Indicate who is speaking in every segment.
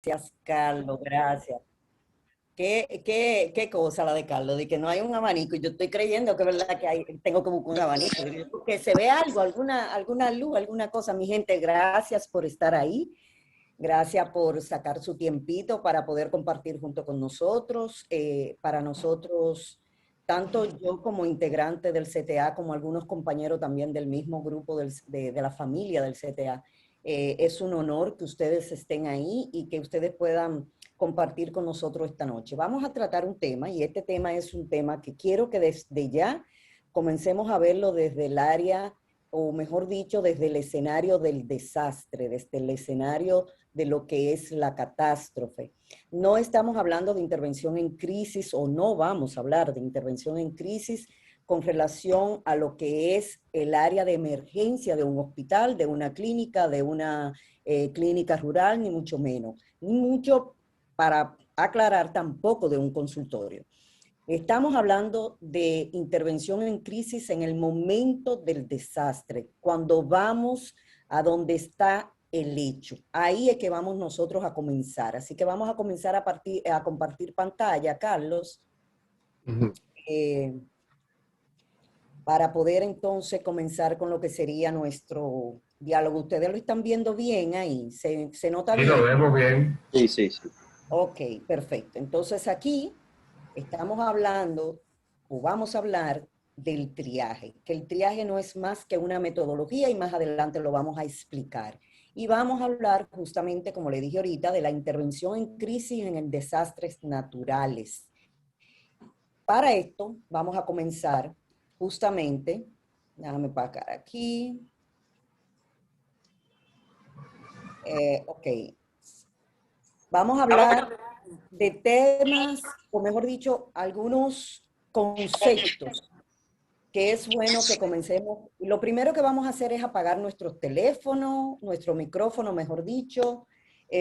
Speaker 1: Gracias, Carlos, gracias. ¿Qué cosa la de Carlos? De que no hay un abanico. Y yo estoy creyendo que es verdad que hay, tengo que buscar un abanico. Que se ve algo, alguna luz, alguna cosa. Mi gente, gracias por estar ahí. Gracias por sacar su tiempito para poder compartir junto con nosotros. Para nosotros, tanto yo como integrante del CTA, como algunos compañeros también del mismo grupo de la familia del CTA, es un honor que ustedes estén ahí y que ustedes puedan compartir con nosotros esta noche. Vamos a tratar un tema y este tema es un tema que quiero que desde ya comencemos a verlo desde el área, o mejor dicho, desde el escenario del desastre, desde el escenario de lo que es la catástrofe. No estamos hablando de intervención en crisis o no vamos a hablar de intervención en crisis con relación a lo que es el área de emergencia de un hospital, de una clínica, de una clínica rural, ni mucho menos. Ni mucho, para aclarar, tampoco de un consultorio. Estamos hablando de intervención en crisis en el momento del desastre, cuando vamos a donde está el hecho. Ahí es que vamos nosotros a comenzar. Así que vamos a comenzar a compartir pantalla, Carlos,
Speaker 2: Ujú.
Speaker 1: eh, para poder entonces comenzar con lo que sería nuestro diálogo. ¿Ustedes lo están viendo bien ahí? ¿Se nota
Speaker 2: Sí, lo
Speaker 1: bien?
Speaker 2: vemos bien.
Speaker 3: Sí, sí, sí.
Speaker 1: Ok, perfecto. Entonces aquí estamos hablando o vamos a hablar del triaje, que el triaje no es más que una metodología y más adelante lo vamos a explicar. Y vamos a hablar justamente, como le dije ahorita, de la intervención en crisis en desastres naturales. Para esto vamos a comenzar justamente, déjame pagar aquí, ok, vamos a hablar de temas, o mejor dicho, algunos conceptos que es bueno que comencemos. Lo primero que vamos a hacer es apagar nuestros teléfonos, nuestro micrófono, mejor dicho.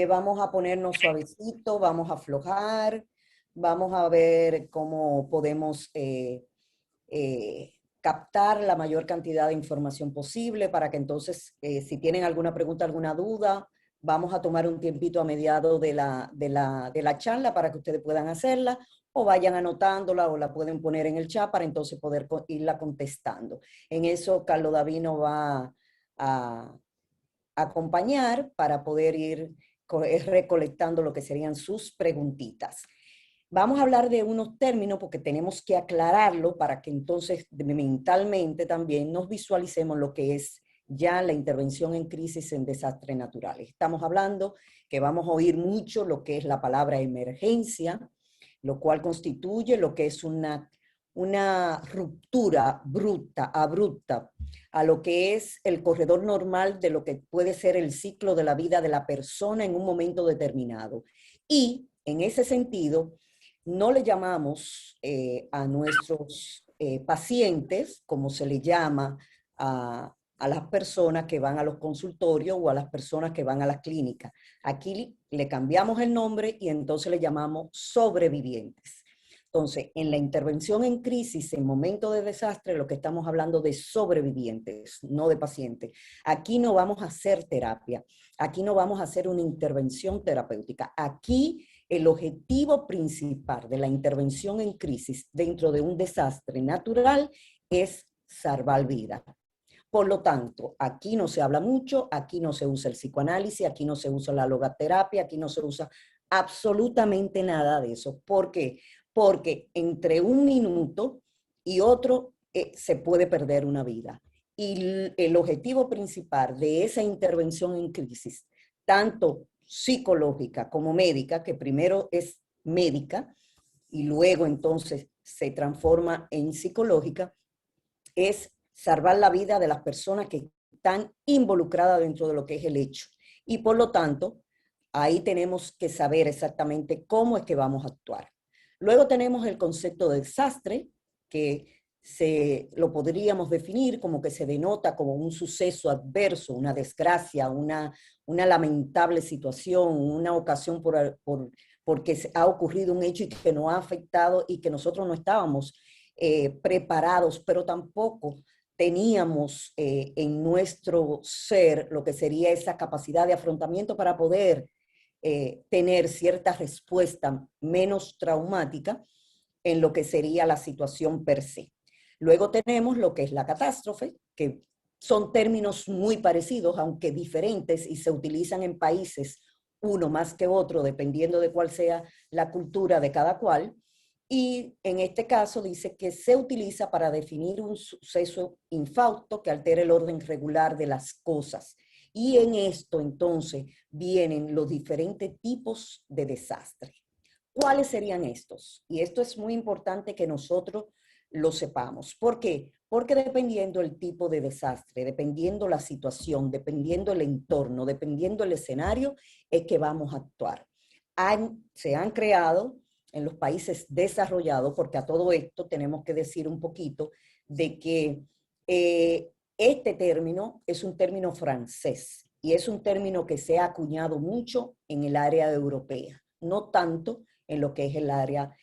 Speaker 1: Vamos a ponernos suavecito, vamos a aflojar, vamos a ver cómo podemos captar la mayor cantidad de información posible para que entonces, si tienen alguna pregunta, alguna duda, vamos a tomar un tiempito a mediado de la charla para que ustedes puedan hacerla o vayan anotándola o la pueden poner en el chat para entonces poder irla contestando. En eso Carlos Davino va a acompañar para poder ir recolectando lo que serían sus preguntitas. Vamos a hablar de unos términos porque tenemos que aclararlo para que entonces mentalmente también nos visualicemos lo que es ya la intervención en crisis en desastres naturales. Estamos hablando que vamos a oír mucho lo que es la palabra emergencia, lo cual constituye lo que es una ruptura abrupta a lo que es el corredor normal de lo que puede ser el ciclo de la vida de la persona en un momento determinado. Y en ese sentido, no le llamamos a nuestros pacientes, como se le llama a las personas que van a los consultorios o a las personas que van a las clínicas. Aquí le cambiamos el nombre y entonces le llamamos sobrevivientes. Entonces, en la intervención en crisis, en momento de desastre, lo que estamos hablando de sobrevivientes, no de pacientes. Aquí no vamos a hacer terapia, aquí no vamos a hacer una intervención terapéutica. Aquí el objetivo principal de la intervención en crisis dentro de un desastre natural es salvar vidas. Por lo tanto, aquí no se habla mucho, aquí no se usa el psicoanálisis, aquí no se usa la logoterapia, aquí no se usa absolutamente nada de eso. ¿Por qué? Porque entre un minuto y otro se puede perder una vida. Y el objetivo principal de esa intervención en crisis, tanto psicológica como médica, que primero es médica y luego entonces se transforma en psicológica, es salvar la vida de las personas que están involucradas dentro de lo que es el hecho. Y por lo tanto, ahí tenemos que saber exactamente cómo es que vamos a actuar. Luego tenemos el concepto de desastre, que lo podríamos definir como que se denota como un suceso adverso, una desgracia, una lamentable situación, una ocasión porque ha ocurrido un hecho y que nos ha afectado y que nosotros no estábamos preparados, pero tampoco teníamos en nuestro ser lo que sería esa capacidad de afrontamiento para poder tener cierta respuesta menos traumática en lo que sería la situación per se. Luego tenemos lo que es la catástrofe, que son términos muy parecidos, aunque diferentes, y se utilizan en países uno más que otro, dependiendo de cuál sea la cultura de cada cual. Y en este caso dice que se utiliza para definir un suceso infausto que altera el orden regular de las cosas. Y en esto entonces vienen los diferentes tipos de desastre. ¿Cuáles serían estos? Y esto es muy importante que nosotros lo sepamos. ¿Por qué? Porque dependiendo el tipo de desastre, dependiendo la situación, dependiendo el entorno, dependiendo el escenario, es que vamos a actuar. Se han creado en los países desarrollados, porque a todo esto tenemos que decir un poquito de que este término es un término francés y es un término que se ha acuñado mucho en el área europea, no tanto en lo que es el área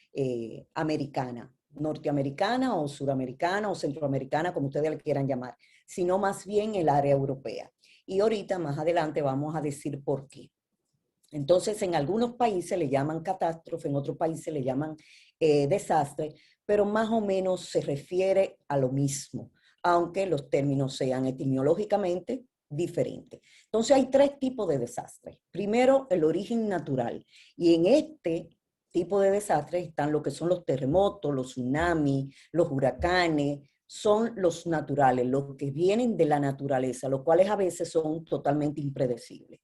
Speaker 1: americana, norteamericana o suramericana o centroamericana, como ustedes le quieran llamar, sino más bien el área europea. Y ahorita, más adelante, vamos a decir por qué. Entonces, en algunos países le llaman catástrofe, en otros países le llaman desastre, pero más o menos se refiere a lo mismo, aunque los términos sean etimológicamente diferentes. Entonces, hay tres tipos de desastres. Primero, el origen natural. Y en este tipo de desastres están lo que son los terremotos, los tsunamis, los huracanes, son los naturales, los que vienen de la naturaleza, los cuales a veces son totalmente impredecibles.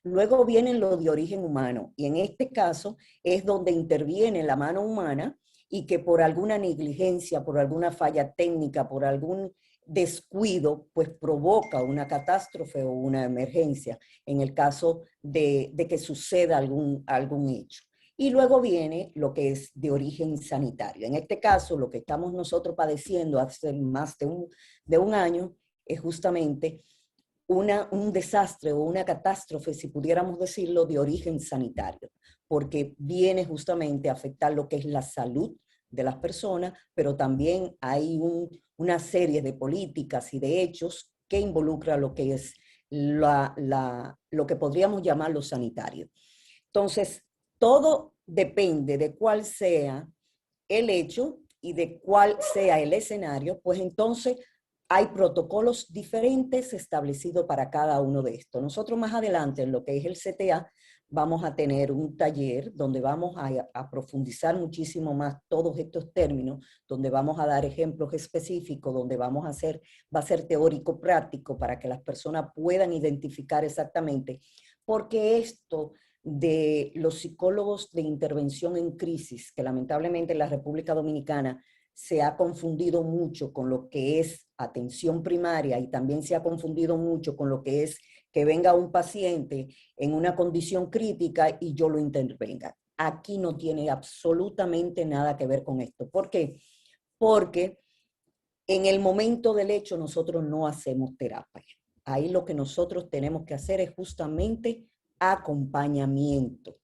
Speaker 1: Luego vienen los de origen humano, y en este caso es donde interviene la mano humana y que por alguna negligencia, por alguna falla técnica, por algún descuido, pues provoca una catástrofe o una emergencia en el caso de que suceda algún hecho. Y luego viene lo que es de origen sanitario. En este caso, lo que estamos nosotros padeciendo hace más de un año es justamente un desastre o una catástrofe, si pudiéramos decirlo, de origen sanitario, porque viene justamente a afectar lo que es la salud de las personas, pero también hay una serie de políticas y de hechos que involucra lo que es lo que podríamos llamar lo sanitario. Entonces, todo depende de cuál sea el hecho y de cuál sea el escenario, pues entonces hay protocolos diferentes establecidos para cada uno de estos. Nosotros más adelante, en lo que es el CTA, vamos a tener un taller donde vamos a profundizar muchísimo más todos estos términos, donde vamos a dar ejemplos específicos, donde va a ser teórico práctico para que las personas puedan identificar exactamente, porque esto de los psicólogos de intervención en crisis, que lamentablemente en la República Dominicana se ha confundido mucho con lo que es atención primaria y también se ha confundido mucho con lo que es que venga un paciente en una condición crítica y yo lo intervenga. Aquí no tiene absolutamente nada que ver con esto. ¿Por qué? Porque en el momento del hecho nosotros no hacemos terapia. Ahí lo que nosotros tenemos que hacer es justamente acompañamiento.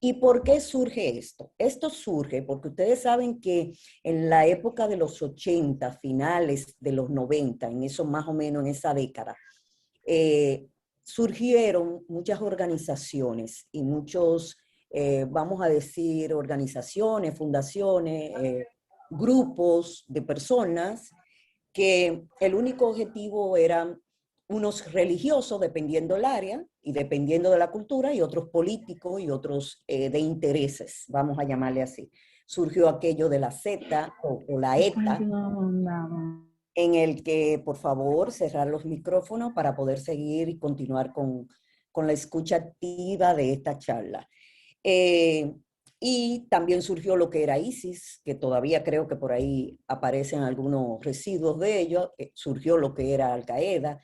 Speaker 1: ¿Y por qué surge esto? Esto surge porque ustedes saben que en la época de los 80, finales de los 90, en eso más o menos en esa década, surgieron muchas organizaciones y muchos, vamos a decir, organizaciones, fundaciones, grupos de personas que el único objetivo eran unos religiosos, dependiendo del área y dependiendo de la cultura, y otros políticos y otros de intereses, vamos a llamarle así. Surgió aquello de la Z o la ETA, en el que, por favor, cerrar los micrófonos para poder seguir y continuar con la escucha activa de esta charla. Y también surgió lo que era ISIS, que todavía creo que por ahí aparecen algunos residuos de ello. Surgió lo que era Al Qaeda.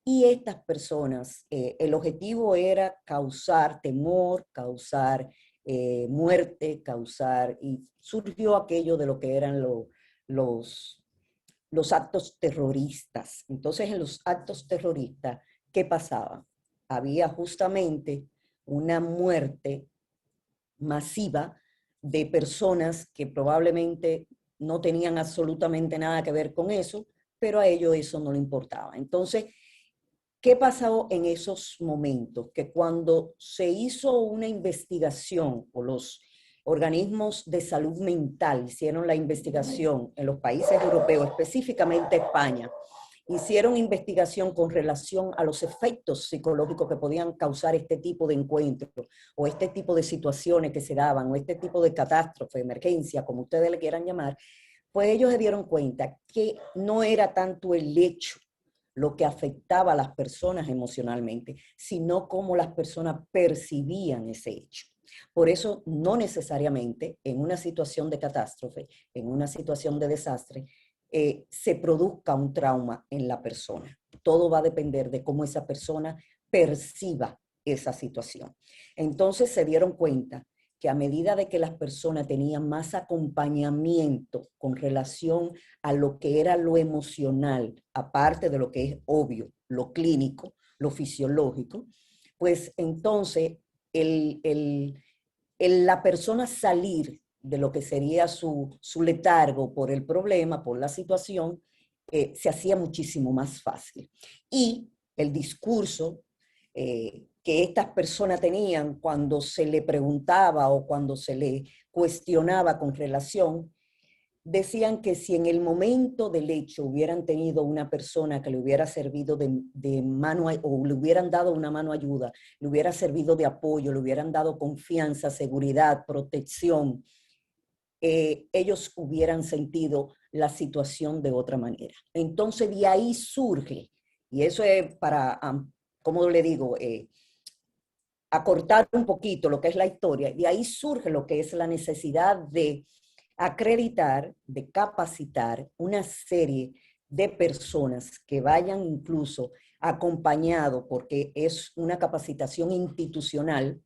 Speaker 1: Y estas personas, el objetivo era causar temor, causar muerte, y surgió aquello de lo que eran los actos terroristas. Entonces, en los actos terroristas, ¿qué pasaba? Había justamente una muerte masiva de personas que probablemente no tenían absolutamente nada que ver con eso, pero a ellos eso no le importaba. Entonces, ¿Qué pasó en esos momentos? Que cuando se hizo una investigación, o los organismos de salud mental hicieron la investigación en los países europeos, específicamente España, hicieron investigación con relación a los efectos psicológicos que podían causar este tipo de encuentros, o este tipo de situaciones que se daban, o este tipo de catástrofe, emergencia, como ustedes le quieran llamar, pues ellos se dieron cuenta que no era tanto el hecho lo que afectaba a las personas emocionalmente, sino cómo las personas percibían ese hecho. Por eso, no necesariamente en una situación de catástrofe, en una situación de desastre, se produzca un trauma en la persona. Todo va a depender de cómo esa persona perciba esa situación. Entonces se dieron cuenta que a medida de que las personas tenían más acompañamiento con relación a lo que era lo emocional, aparte de lo que es obvio, lo clínico, lo fisiológico, pues entonces la persona salir de lo que sería su letargo por el problema, por la situación, se hacía muchísimo más fácil. Y el discurso que estas personas tenían cuando se le preguntaba o cuando se le cuestionaba con relación, decían que si en el momento del hecho hubieran tenido una persona que le hubiera servido de mano, o le hubieran dado una mano ayuda, le hubiera servido de apoyo, le hubieran dado confianza, seguridad, protección, ellos hubieran sentido la situación de otra manera. Entonces de ahí surge, y eso es para, ¿cómo le digo? Acortar un poquito lo que es la historia, de ahí surge lo que es la necesidad de acreditar, de capacitar una serie de personas que vayan incluso acompañado, porque es una capacitación institucional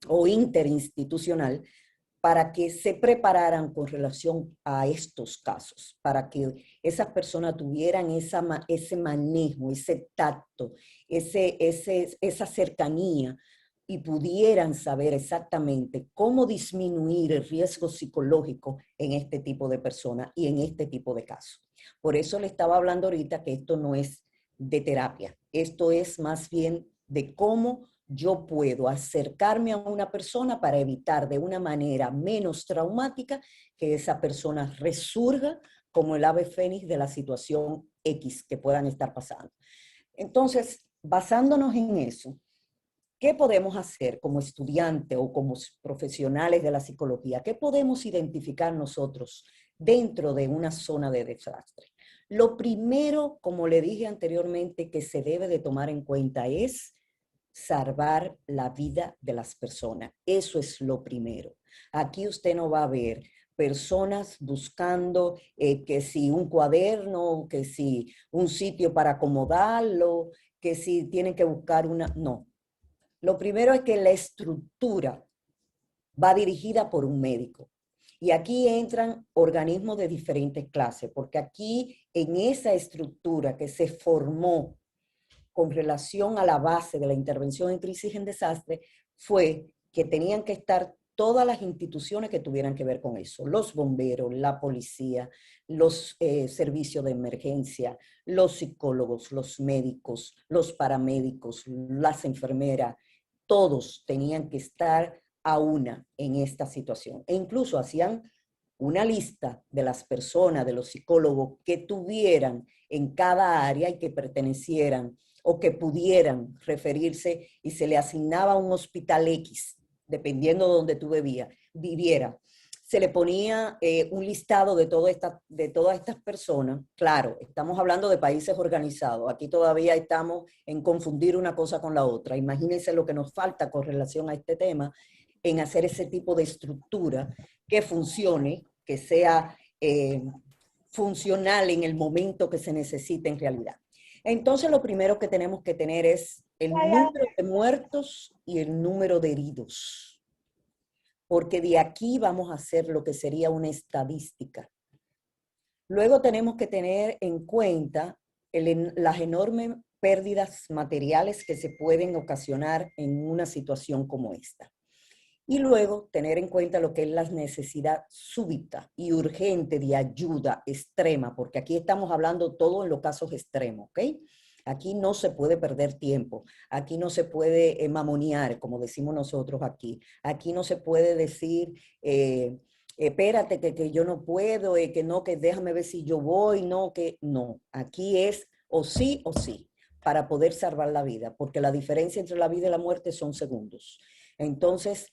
Speaker 1: o interinstitucional, para que se prepararan con relación a estos casos, para que esas personas tuvieran ese manejo, ese tacto, esa cercanía, y pudieran saber exactamente cómo disminuir el riesgo psicológico en este tipo de personas y en este tipo de casos. Por eso le estaba hablando ahorita que esto no es de terapia, esto es más bien de cómo yo puedo acercarme a una persona para evitar de una manera menos traumática que esa persona resurja como el ave fénix de la situación X que puedan estar pasando. Entonces, basándonos en eso, ¿qué podemos hacer como estudiante o como profesionales de la psicología? ¿Qué podemos identificar nosotros dentro de una zona de desastre? Lo primero, como le dije anteriormente, que se debe de tomar en cuenta es salvar la vida de las personas. Eso es lo primero. Aquí usted no va a ver personas buscando que si un cuaderno, que si un sitio para acomodarlo, que si tienen que buscar una... No. Lo primero es que la estructura va dirigida por un médico. Y aquí entran organismos de diferentes clases, porque aquí en esa estructura que se formó con relación a la base de la intervención en crisis en desastre, fue que tenían que estar todas las instituciones que tuvieran que ver con eso, los bomberos, la policía, los servicios de emergencia, los psicólogos, los médicos, los paramédicos, las enfermeras, todos tenían que estar a una en esta situación. E incluso hacían una lista de las personas, de los psicólogos que tuvieran en cada área y que pertenecieran o que pudieran referirse, y se le asignaba un hospital X, dependiendo de donde tú viviera. Se le ponía un listado de todas estas personas. Claro, estamos hablando de países organizados. Aquí todavía estamos en confundir una cosa con la otra. Imagínense lo que nos falta con relación a este tema, en hacer ese tipo de estructura que funcione, que sea funcional en el momento que se necesite en realidad. Entonces, lo primero que tenemos que tener es el número de muertos y el número de heridos, porque de aquí vamos a hacer lo que sería una estadística. Luego tenemos que tener en cuenta las enormes pérdidas materiales que se pueden ocasionar en una situación como esta. Y luego tener en cuenta lo que es la necesidad súbita y urgente de ayuda extrema, porque aquí estamos hablando todo en los casos extremos, ¿ok? Aquí no se puede perder tiempo, aquí no se puede mamonear, como decimos nosotros aquí. Aquí no se puede decir, espérate que yo no puedo, que no, que déjame ver si yo voy, no, que no. Aquí es o sí para poder salvar la vida, porque la diferencia entre la vida y la muerte son segundos. Entonces,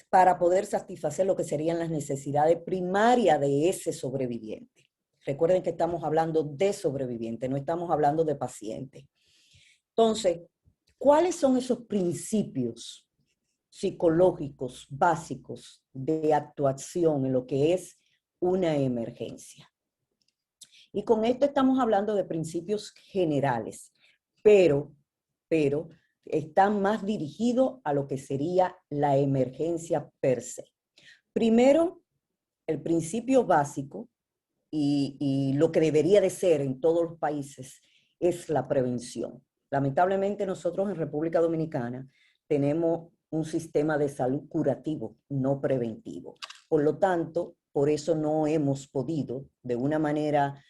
Speaker 1: para poder satisfacer lo que serían las necesidades primarias de ese sobreviviente. Recuerden que estamos hablando de sobreviviente, no estamos hablando de paciente. Entonces, ¿cuáles son esos principios psicológicos básicos de actuación en lo que es una emergencia? Y con esto estamos hablando de principios generales, pero están más dirigidos a lo que sería la emergencia per se. Primero, el principio básico y lo que debería de ser en todos los países es la prevención. Lamentablemente nosotros en República Dominicana tenemos un sistema de salud curativo, no preventivo. Por lo tanto, por eso no hemos podido de una manera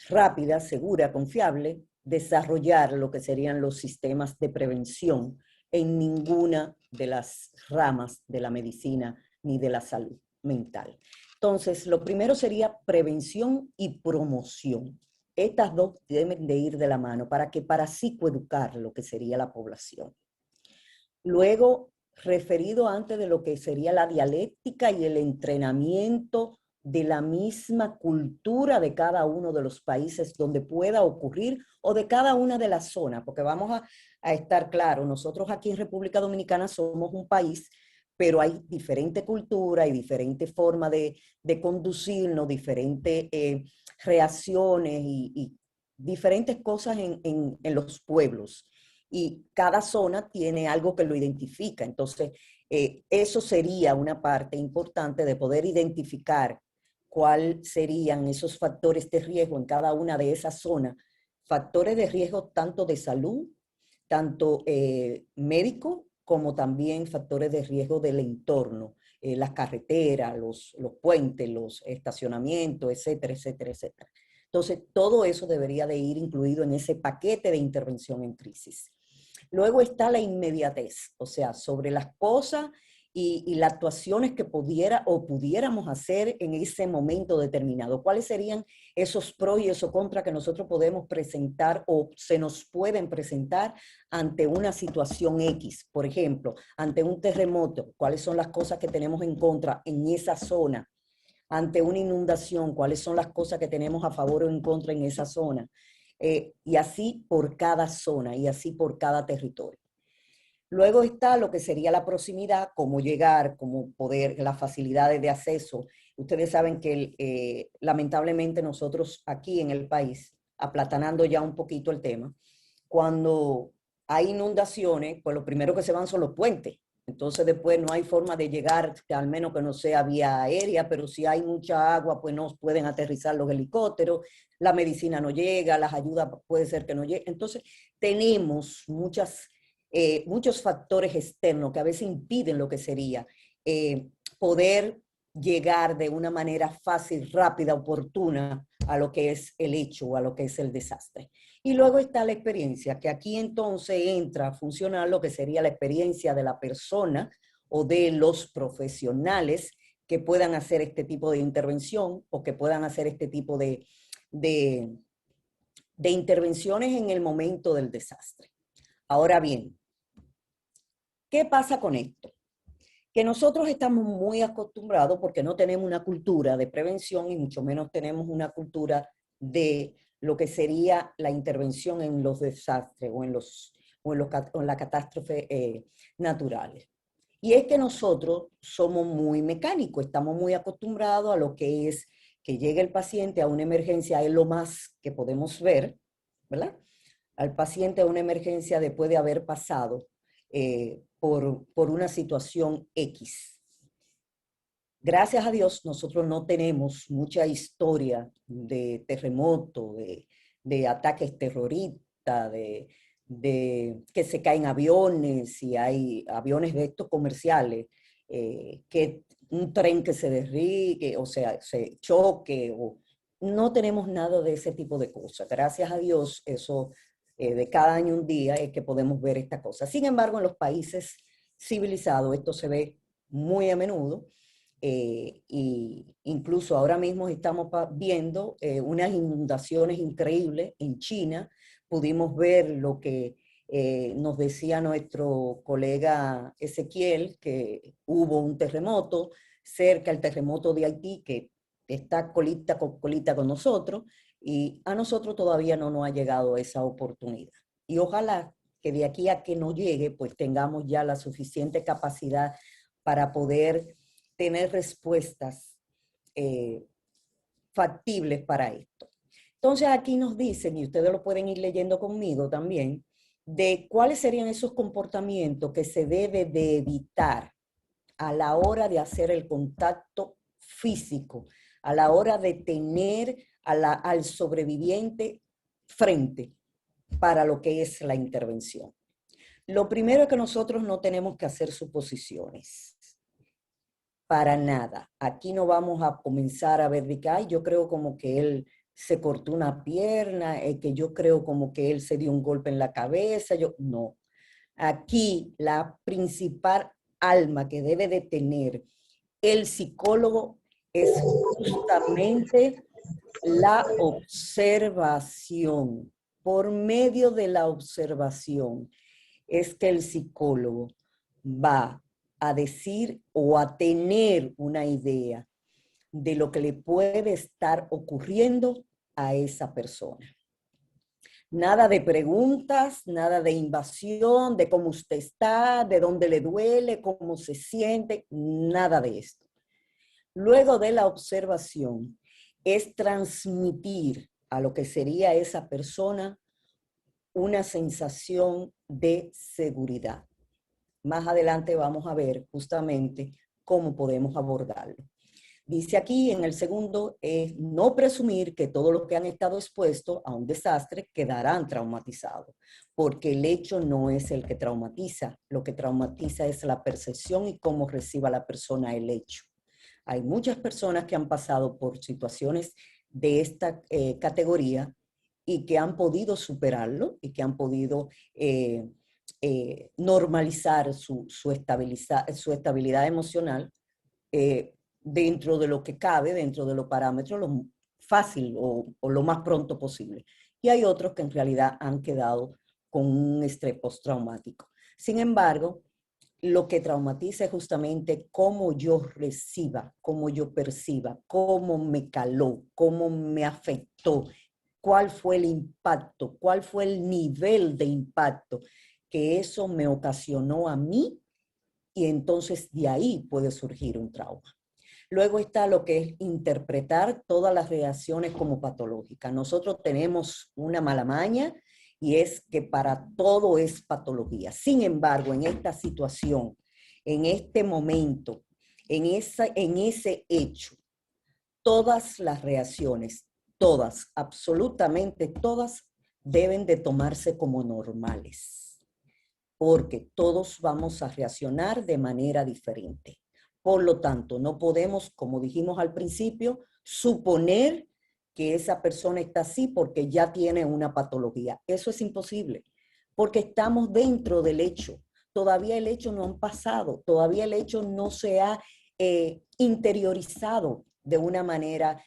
Speaker 1: rápida, segura, confiable, desarrollar lo que serían los sistemas de prevención en ninguna de las ramas de la medicina ni de la salud mental. Entonces, lo primero sería prevención y promoción. Estas dos deben de ir de la mano para psicoeducar lo que sería la población. Luego, referido antes de lo que sería la dialéctica y el entrenamiento de la misma cultura de cada uno de los países donde pueda ocurrir o de cada una de las zonas, porque vamos a estar claros, nosotros aquí en República Dominicana somos un país, pero hay diferente cultura y diferente forma de conducirnos, diferentes reacciones y diferentes cosas en los pueblos. Y cada zona tiene algo que lo identifica. Entonces, eso sería una parte importante de poder identificar cuáles serían esos factores de riesgo en cada una de esas zonas. Factores de riesgo tanto de salud, tanto médico, como también factores de riesgo del entorno, las carreteras, los puentes, los estacionamientos, etcétera, etcétera, etcétera. Entonces, todo eso debería de ir incluido en ese paquete de intervención en crisis. Luego está la inmediatez, o sea, sobre las cosas y las actuaciones que pudiéramos hacer en ese momento determinado. ¿Cuáles serían esos pros y esos contras que nosotros podemos presentar o se nos pueden presentar ante una situación X? Por ejemplo, ante un terremoto, ¿cuáles son las cosas que tenemos en contra en esa zona? Ante una inundación, ¿cuáles son las cosas que tenemos a favor o en contra en esa zona? Y así por cada zona y así por cada territorio. Luego está lo que sería la proximidad, cómo llegar, cómo poder, las facilidades de acceso. Ustedes saben que lamentablemente nosotros aquí en el país, aplatanando ya un poquito el tema, cuando hay inundaciones, pues lo primero que se van son los puentes. Entonces después no hay forma de llegar, al menos que no sea vía aérea, pero si hay mucha agua, pues no pueden aterrizar los helicópteros, la medicina no llega, las ayudas puede ser que no lleguen. Entonces tenemos muchos factores externos que a veces impiden lo que sería poder llegar de una manera fácil, rápida, oportuna a lo que es el hecho o a lo que es el desastre. Y luego está la experiencia, que aquí entonces entra a funcionar lo que sería la experiencia de la persona o de los profesionales que puedan hacer este tipo de intervención o que puedan hacer este tipo de intervenciones en el momento del desastre. Ahora bien, ¿qué pasa con esto? Que nosotros estamos muy acostumbrados porque no tenemos una cultura de prevención y mucho menos tenemos una cultura de lo que sería la intervención en los desastres o en las catástrofes naturales. Y es que nosotros somos muy mecánicos, estamos muy acostumbrados a lo que es que llegue el paciente a una emergencia, es lo más que podemos ver, ¿verdad? Al paciente a una emergencia después de haber pasado por una situación X. Gracias a Dios, nosotros no tenemos mucha historia de terremoto, de ataques terroristas, de que se caen aviones, y hay aviones de estos comerciales, que un tren que se derribe, o sea, se choque, o no tenemos nada de ese tipo de cosas. Gracias a Dios, eso de cada año un día es que podemos ver esta cosa. Sin embargo, en los países civilizados esto se ve muy a menudo. Y incluso ahora mismo estamos viendo unas inundaciones increíbles en China. Pudimos ver lo que nos decía nuestro colega Ezequiel, que hubo un terremoto cerca del terremoto de Haití, que está colita con nosotros, y a nosotros todavía no nos ha llegado esa oportunidad. Y ojalá que de aquí a que nos llegue, pues tengamos ya la suficiente capacidad para poder tener respuestas factibles para esto. Entonces aquí nos dicen, y ustedes lo pueden ir leyendo conmigo también, de cuáles serían esos comportamientos que se debe de evitar a la hora de hacer el contacto físico, a la hora de tener al sobreviviente frente para lo que es la intervención. Lo primero es que nosotros no tenemos que hacer suposiciones. Para nada. Aquí no vamos a comenzar a ver de que, ay, yo creo como que él se cortó una pierna, que yo creo como que él se dio un golpe en la cabeza. No. Aquí la principal alma que debe de tener el psicólogo es justamente la observación. Por medio de la observación es que el psicólogo va a decir o a tener una idea de lo que le puede estar ocurriendo a esa persona. Nada de preguntas, nada de invasión, de cómo usted está, de dónde le duele, cómo se siente, nada de esto. Luego de la observación es transmitir a lo que sería esa persona una sensación de seguridad. Más adelante vamos a ver justamente cómo podemos abordarlo. Dice aquí en el segundo, es no presumir que todos los que han estado expuestos a un desastre quedarán traumatizados, porque el hecho no es el que traumatiza. Lo que traumatiza es la percepción y cómo reciba la persona el hecho. Hay muchas personas que han pasado por situaciones de esta categoría y que han podido superarlo y que han podido normalizar su estabilidad emocional dentro de lo que cabe, dentro de los parámetros, lo fácil o lo más pronto posible. Y hay otros que en realidad han quedado con un estrés postraumático. Sin embargo, lo que traumatiza es justamente cómo yo reciba, cómo yo perciba, cómo me caló, cómo me afectó, cuál fue el impacto, cuál fue el nivel de impacto que eso me ocasionó a mí, y entonces de ahí puede surgir un trauma. Luego está lo que es interpretar todas las reacciones como patológicas. Nosotros tenemos una mala maña y es que para todo es patología. Sin embargo, en esta situación, en este momento, en ese hecho, todas las reacciones, todas, absolutamente todas, deben de tomarse como normales, porque todos vamos a reaccionar de manera diferente. Por lo tanto, no podemos, como dijimos al principio, suponer que esa persona está así porque ya tiene una patología. Eso es imposible, porque estamos dentro del hecho. Todavía el hecho no ha pasado, todavía el hecho no se ha interiorizado de una manera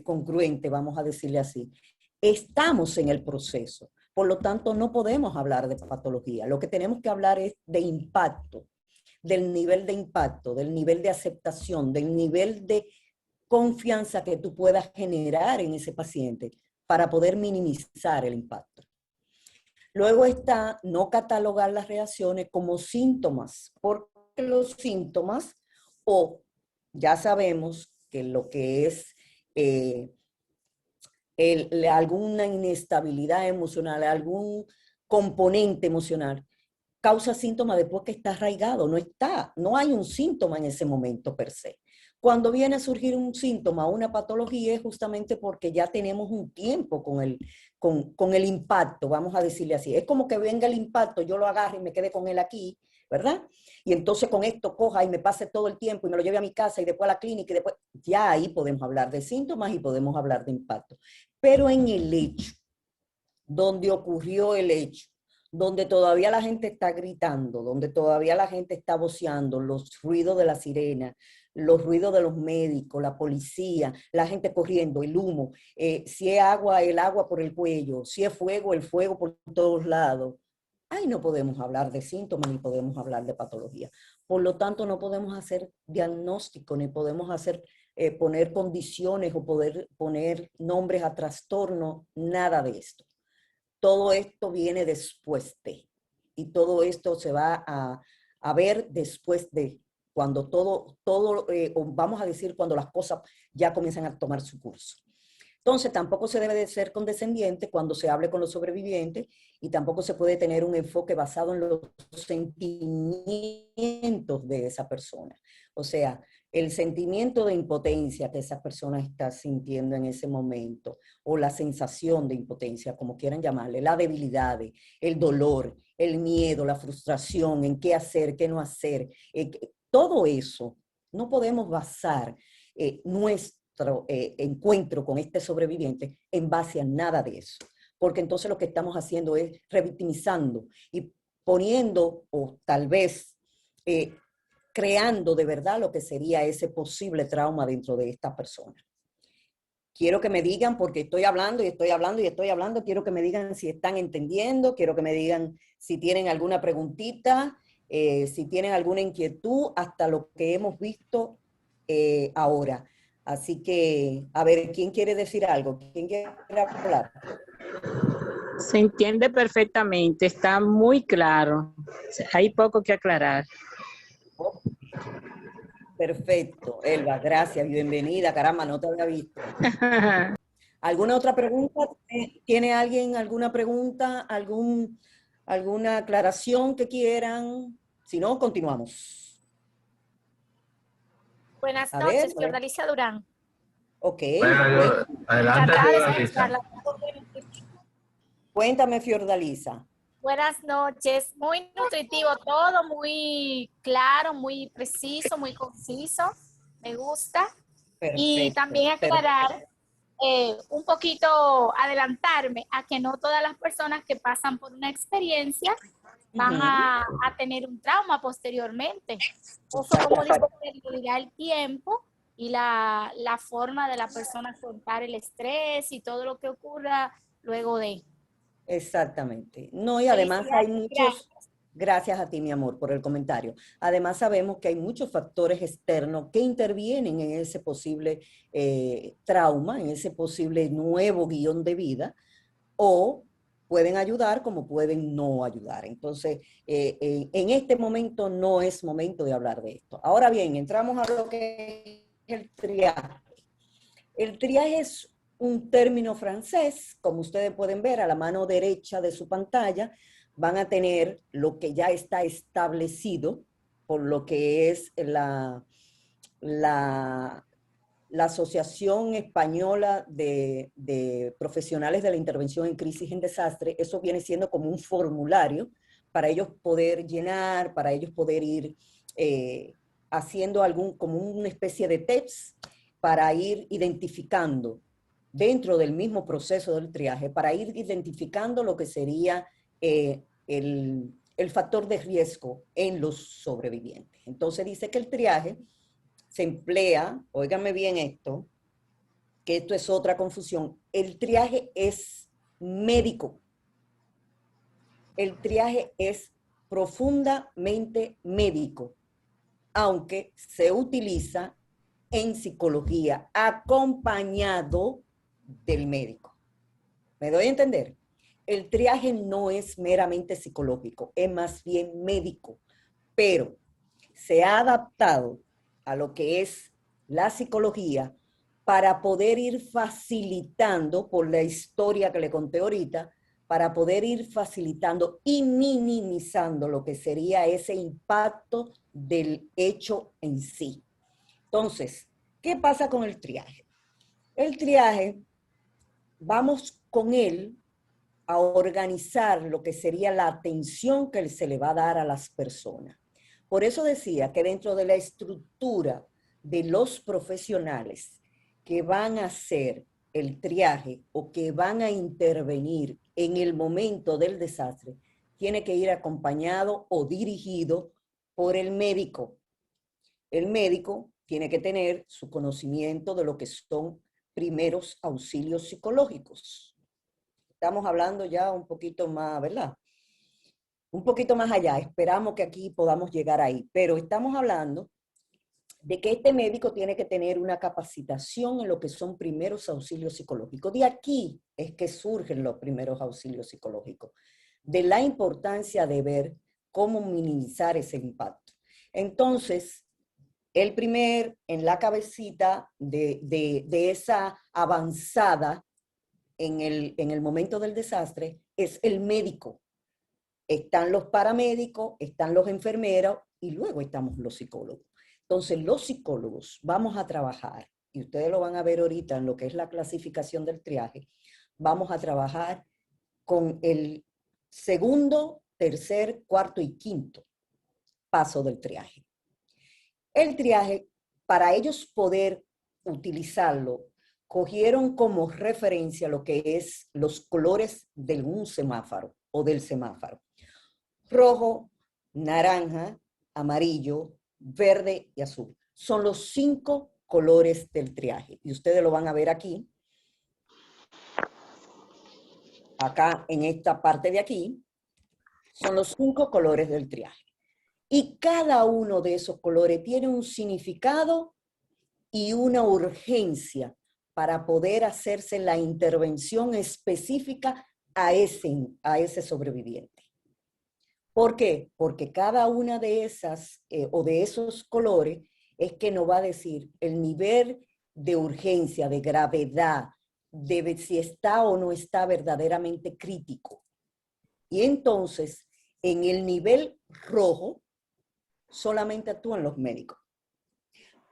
Speaker 1: congruente, vamos a decirle así. Estamos en el proceso. Por lo tanto, no podemos hablar de patología. Lo que tenemos que hablar es de impacto, del nivel de impacto, del nivel de aceptación, del nivel de confianza que tú puedas generar en ese paciente para poder minimizar el impacto. Luego está no catalogar las reacciones como síntomas, porque los síntomas, o ya sabemos que lo que es alguna inestabilidad emocional, algún componente emocional, causa síntomas después que está arraigado, no hay un síntoma en ese momento per se. Cuando viene a surgir un síntoma, una patología, es justamente porque ya tenemos un tiempo con el impacto, vamos a decirle así. Es como que venga el impacto, yo lo agarro y me quede con él aquí, ¿verdad? Y entonces con esto coja y me pase todo el tiempo y me lo lleve a mi casa y después a la clínica y después, ya ahí podemos hablar de síntomas y podemos hablar de impacto. Pero en el hecho, donde ocurrió el hecho, donde todavía la gente está gritando, donde todavía la gente está voceando, los ruidos de la sirena, los ruidos de los médicos, la policía, la gente corriendo, el humo, si es agua, el agua por el cuello, si es fuego, el fuego por todos lados. Ahí no podemos hablar de síntomas ni podemos hablar de patología. Por lo tanto, no podemos hacer diagnóstico ni podemos hacer, poner condiciones o poder poner nombres a trastorno, nada de esto. Todo esto viene después de, y todo esto se va a ver después de, cuando o vamos a decir, cuando las cosas ya comienzan a tomar su curso. Entonces, tampoco se debe de ser condescendiente cuando se hable con los sobrevivientes y tampoco se puede tener un enfoque basado en los sentimientos de esa persona. O sea, el sentimiento de impotencia que esa persona está sintiendo en ese momento, o la sensación de impotencia, como quieran llamarle, la debilidad, el dolor, el miedo, la frustración, en qué hacer, qué no hacer, todo eso no podemos basar nuestro encuentro con este sobreviviente en base a nada de eso. Porque entonces lo que estamos haciendo es revictimizando y poniendo, o tal vez creando de verdad lo que sería ese posible trauma dentro de esta persona. Quiero que me digan, porque estoy hablando y estoy hablando y estoy hablando, quiero que me digan si están entendiendo, quiero que me digan si tienen alguna preguntita, si tienen alguna inquietud, hasta lo que hemos visto ahora. Así que, a ver, ¿quién quiere decir algo? ¿Quién quiere hablar?
Speaker 2: Se entiende perfectamente, está muy claro. Hay poco que aclarar.
Speaker 1: Oh, perfecto, Elba, gracias, bienvenida, caramba, no te había visto. ¿Alguna otra pregunta? ¿Tiene alguien alguna pregunta, alguna aclaración que quieran? Si no, continuamos.
Speaker 3: Buenas
Speaker 1: A ver,
Speaker 3: noches, Fiordalisa Durán.
Speaker 1: ok.
Speaker 4: Bueno, adelante,
Speaker 3: Encantada de
Speaker 4: Fiordalisa.
Speaker 3: escucharla.
Speaker 1: Cuéntame, Fiordalisa.
Speaker 3: Buenas noches, muy nutritivo todo, muy claro, muy preciso, muy conciso, me gusta. Y
Speaker 1: Perfecto.
Speaker 3: también aclarar, un poquito adelantarme a que no todas las personas que pasan por una experiencia van a tener un trauma posteriormente. Eso, como dice, dirá el tiempo y la forma de la persona afrontar el estrés y todo lo que ocurra luego de.
Speaker 1: Exactamente. No, y además hay
Speaker 3: Felicidades,
Speaker 1: muchos, gracias a ti, mi amor, por el comentario. Además sabemos que hay muchos factores externos que intervienen en ese posible trauma, en ese posible nuevo guión de vida, o pueden ayudar como pueden no ayudar. Entonces, en este momento no es momento de hablar de esto. Ahora bien, entramos a lo que es el triaje. El triaje es un término francés, como ustedes pueden ver a la mano derecha de su pantalla, van a tener lo que ya está establecido por lo que es la Asociación Española de Profesionales de la Intervención en Crisis y en Desastre. Eso viene siendo como un formulario para ellos poder llenar, para ellos poder ir haciendo como una especie de tips para ir identificando dentro del mismo proceso del triaje, para ir identificando lo que sería el factor de riesgo en los sobrevivientes. Entonces dice que el triaje se emplea, óigame bien esto, que esto es otra confusión, el triaje es médico. El triaje es profundamente médico, aunque se utiliza en psicología acompañado del médico. ¿Me doy a entender? El triaje no es meramente psicológico, es más bien médico, pero se ha adaptado a lo que es la psicología para poder ir facilitando, por la historia que le conté ahorita, para poder ir facilitando y minimizando lo que sería ese impacto del hecho en sí. Entonces, ¿qué pasa con el triaje? El triaje, vamos con él a organizar lo que sería la atención que se le va a dar a las personas. Por eso decía que dentro de la estructura de los profesionales que van a hacer el triaje o que van a intervenir en el momento del desastre, tiene que ir acompañado o dirigido por el médico. El médico tiene que tener su conocimiento de lo que son primeros auxilios psicológicos. Estamos hablando ya un poquito más, ¿verdad? Un poquito más allá. Esperamos que aquí podamos llegar ahí. Pero estamos hablando de que este médico tiene que tener una capacitación en lo que son primeros auxilios psicológicos. De aquí es que surgen los primeros auxilios psicológicos, de la importancia de ver cómo minimizar ese impacto. Entonces, el primer, en la cabecita de esa avanzada en el momento del desastre, es el médico. Están los paramédicos, están los enfermeros y luego estamos los psicólogos. Entonces, los psicólogos vamos a trabajar, y ustedes lo van a ver ahorita en lo que es la clasificación del triaje, vamos a trabajar con el segundo, tercer, cuarto y quinto paso del triaje. El triaje, para ellos poder utilizarlo, cogieron como referencia lo que es los colores de un semáforo o del semáforo. Rojo, naranja, amarillo, verde y azul. Son los 5 colores del triaje. Y ustedes lo van a ver aquí. Acá en esta parte de aquí. Son los 5 colores del triaje. Y cada uno de esos colores tiene un significado y una urgencia para poder hacerse la intervención específica a ese sobreviviente. ¿Por qué? Porque cada una de esas o de esos colores es que nos va a decir el nivel de urgencia, de gravedad, de si está o no está verdaderamente crítico. Y entonces, en el nivel rojo, solamente actúan los médicos.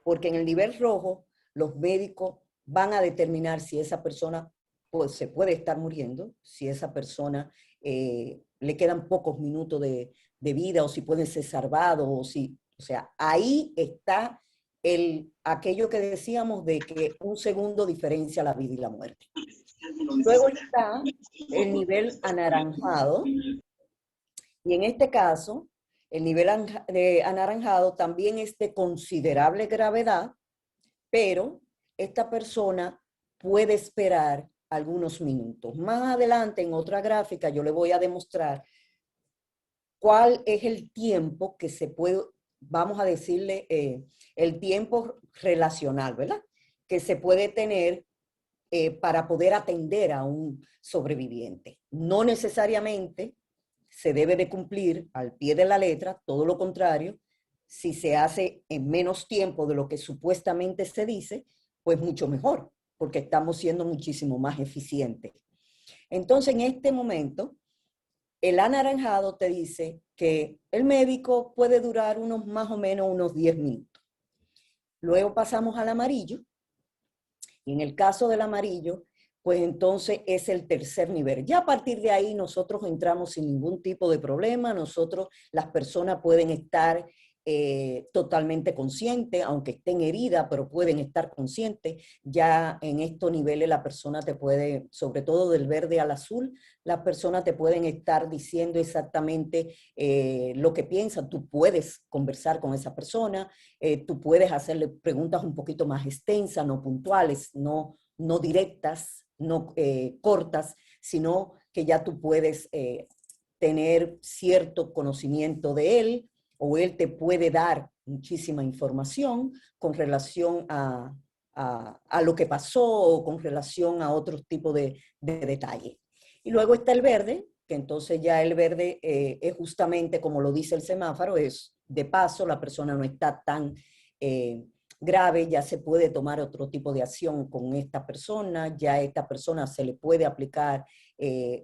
Speaker 1: Porque en el nivel rojo, los médicos van a determinar si esa persona pues, se puede estar muriendo, si esa persona le quedan pocos minutos de vida, o si pueden ser salvados, o sea, ahí está aquello que decíamos de que un segundo diferencia la vida y la muerte. Luego está el nivel anaranjado, y en este caso, el nivel anaranjado también es de considerable gravedad, pero esta persona puede esperar algunos minutos. Más adelante, en otra gráfica, yo le voy a demostrar cuál es el tiempo que se puede, vamos a decirle, el tiempo relacional, ¿verdad? Que se puede tener para poder atender a un sobreviviente. No necesariamente se debe de cumplir al pie de la letra, todo lo contrario, si se hace en menos tiempo de lo que supuestamente se dice, pues mucho mejor, porque estamos siendo muchísimo más eficientes. Entonces, en este momento, el anaranjado te dice que el médico puede durar más o menos unos 10 minutos. Luego pasamos al amarillo, y en el caso del amarillo, pues entonces es el tercer nivel. Ya a partir de ahí nosotros entramos sin ningún tipo de problema, las personas pueden estar totalmente conscientes, aunque estén heridas, pero pueden estar conscientes. Ya en estos niveles la persona te puede, sobre todo del verde al azul, las personas te pueden estar diciendo exactamente lo que piensan. Tú puedes conversar con esa persona, tú puedes hacerle preguntas un poquito más extensas, no puntuales, no directas, no cortas, sino que ya tú puedes tener cierto conocimiento de él, o él te puede dar muchísima información con relación a lo que pasó o con relación a otros tipos de detalles. Y luego está el verde, que entonces ya el verde es justamente como lo dice el semáforo, es de paso, la persona no está tan grave, ya se puede tomar otro tipo de acción con esta persona, ya a esta persona se le puede aplicar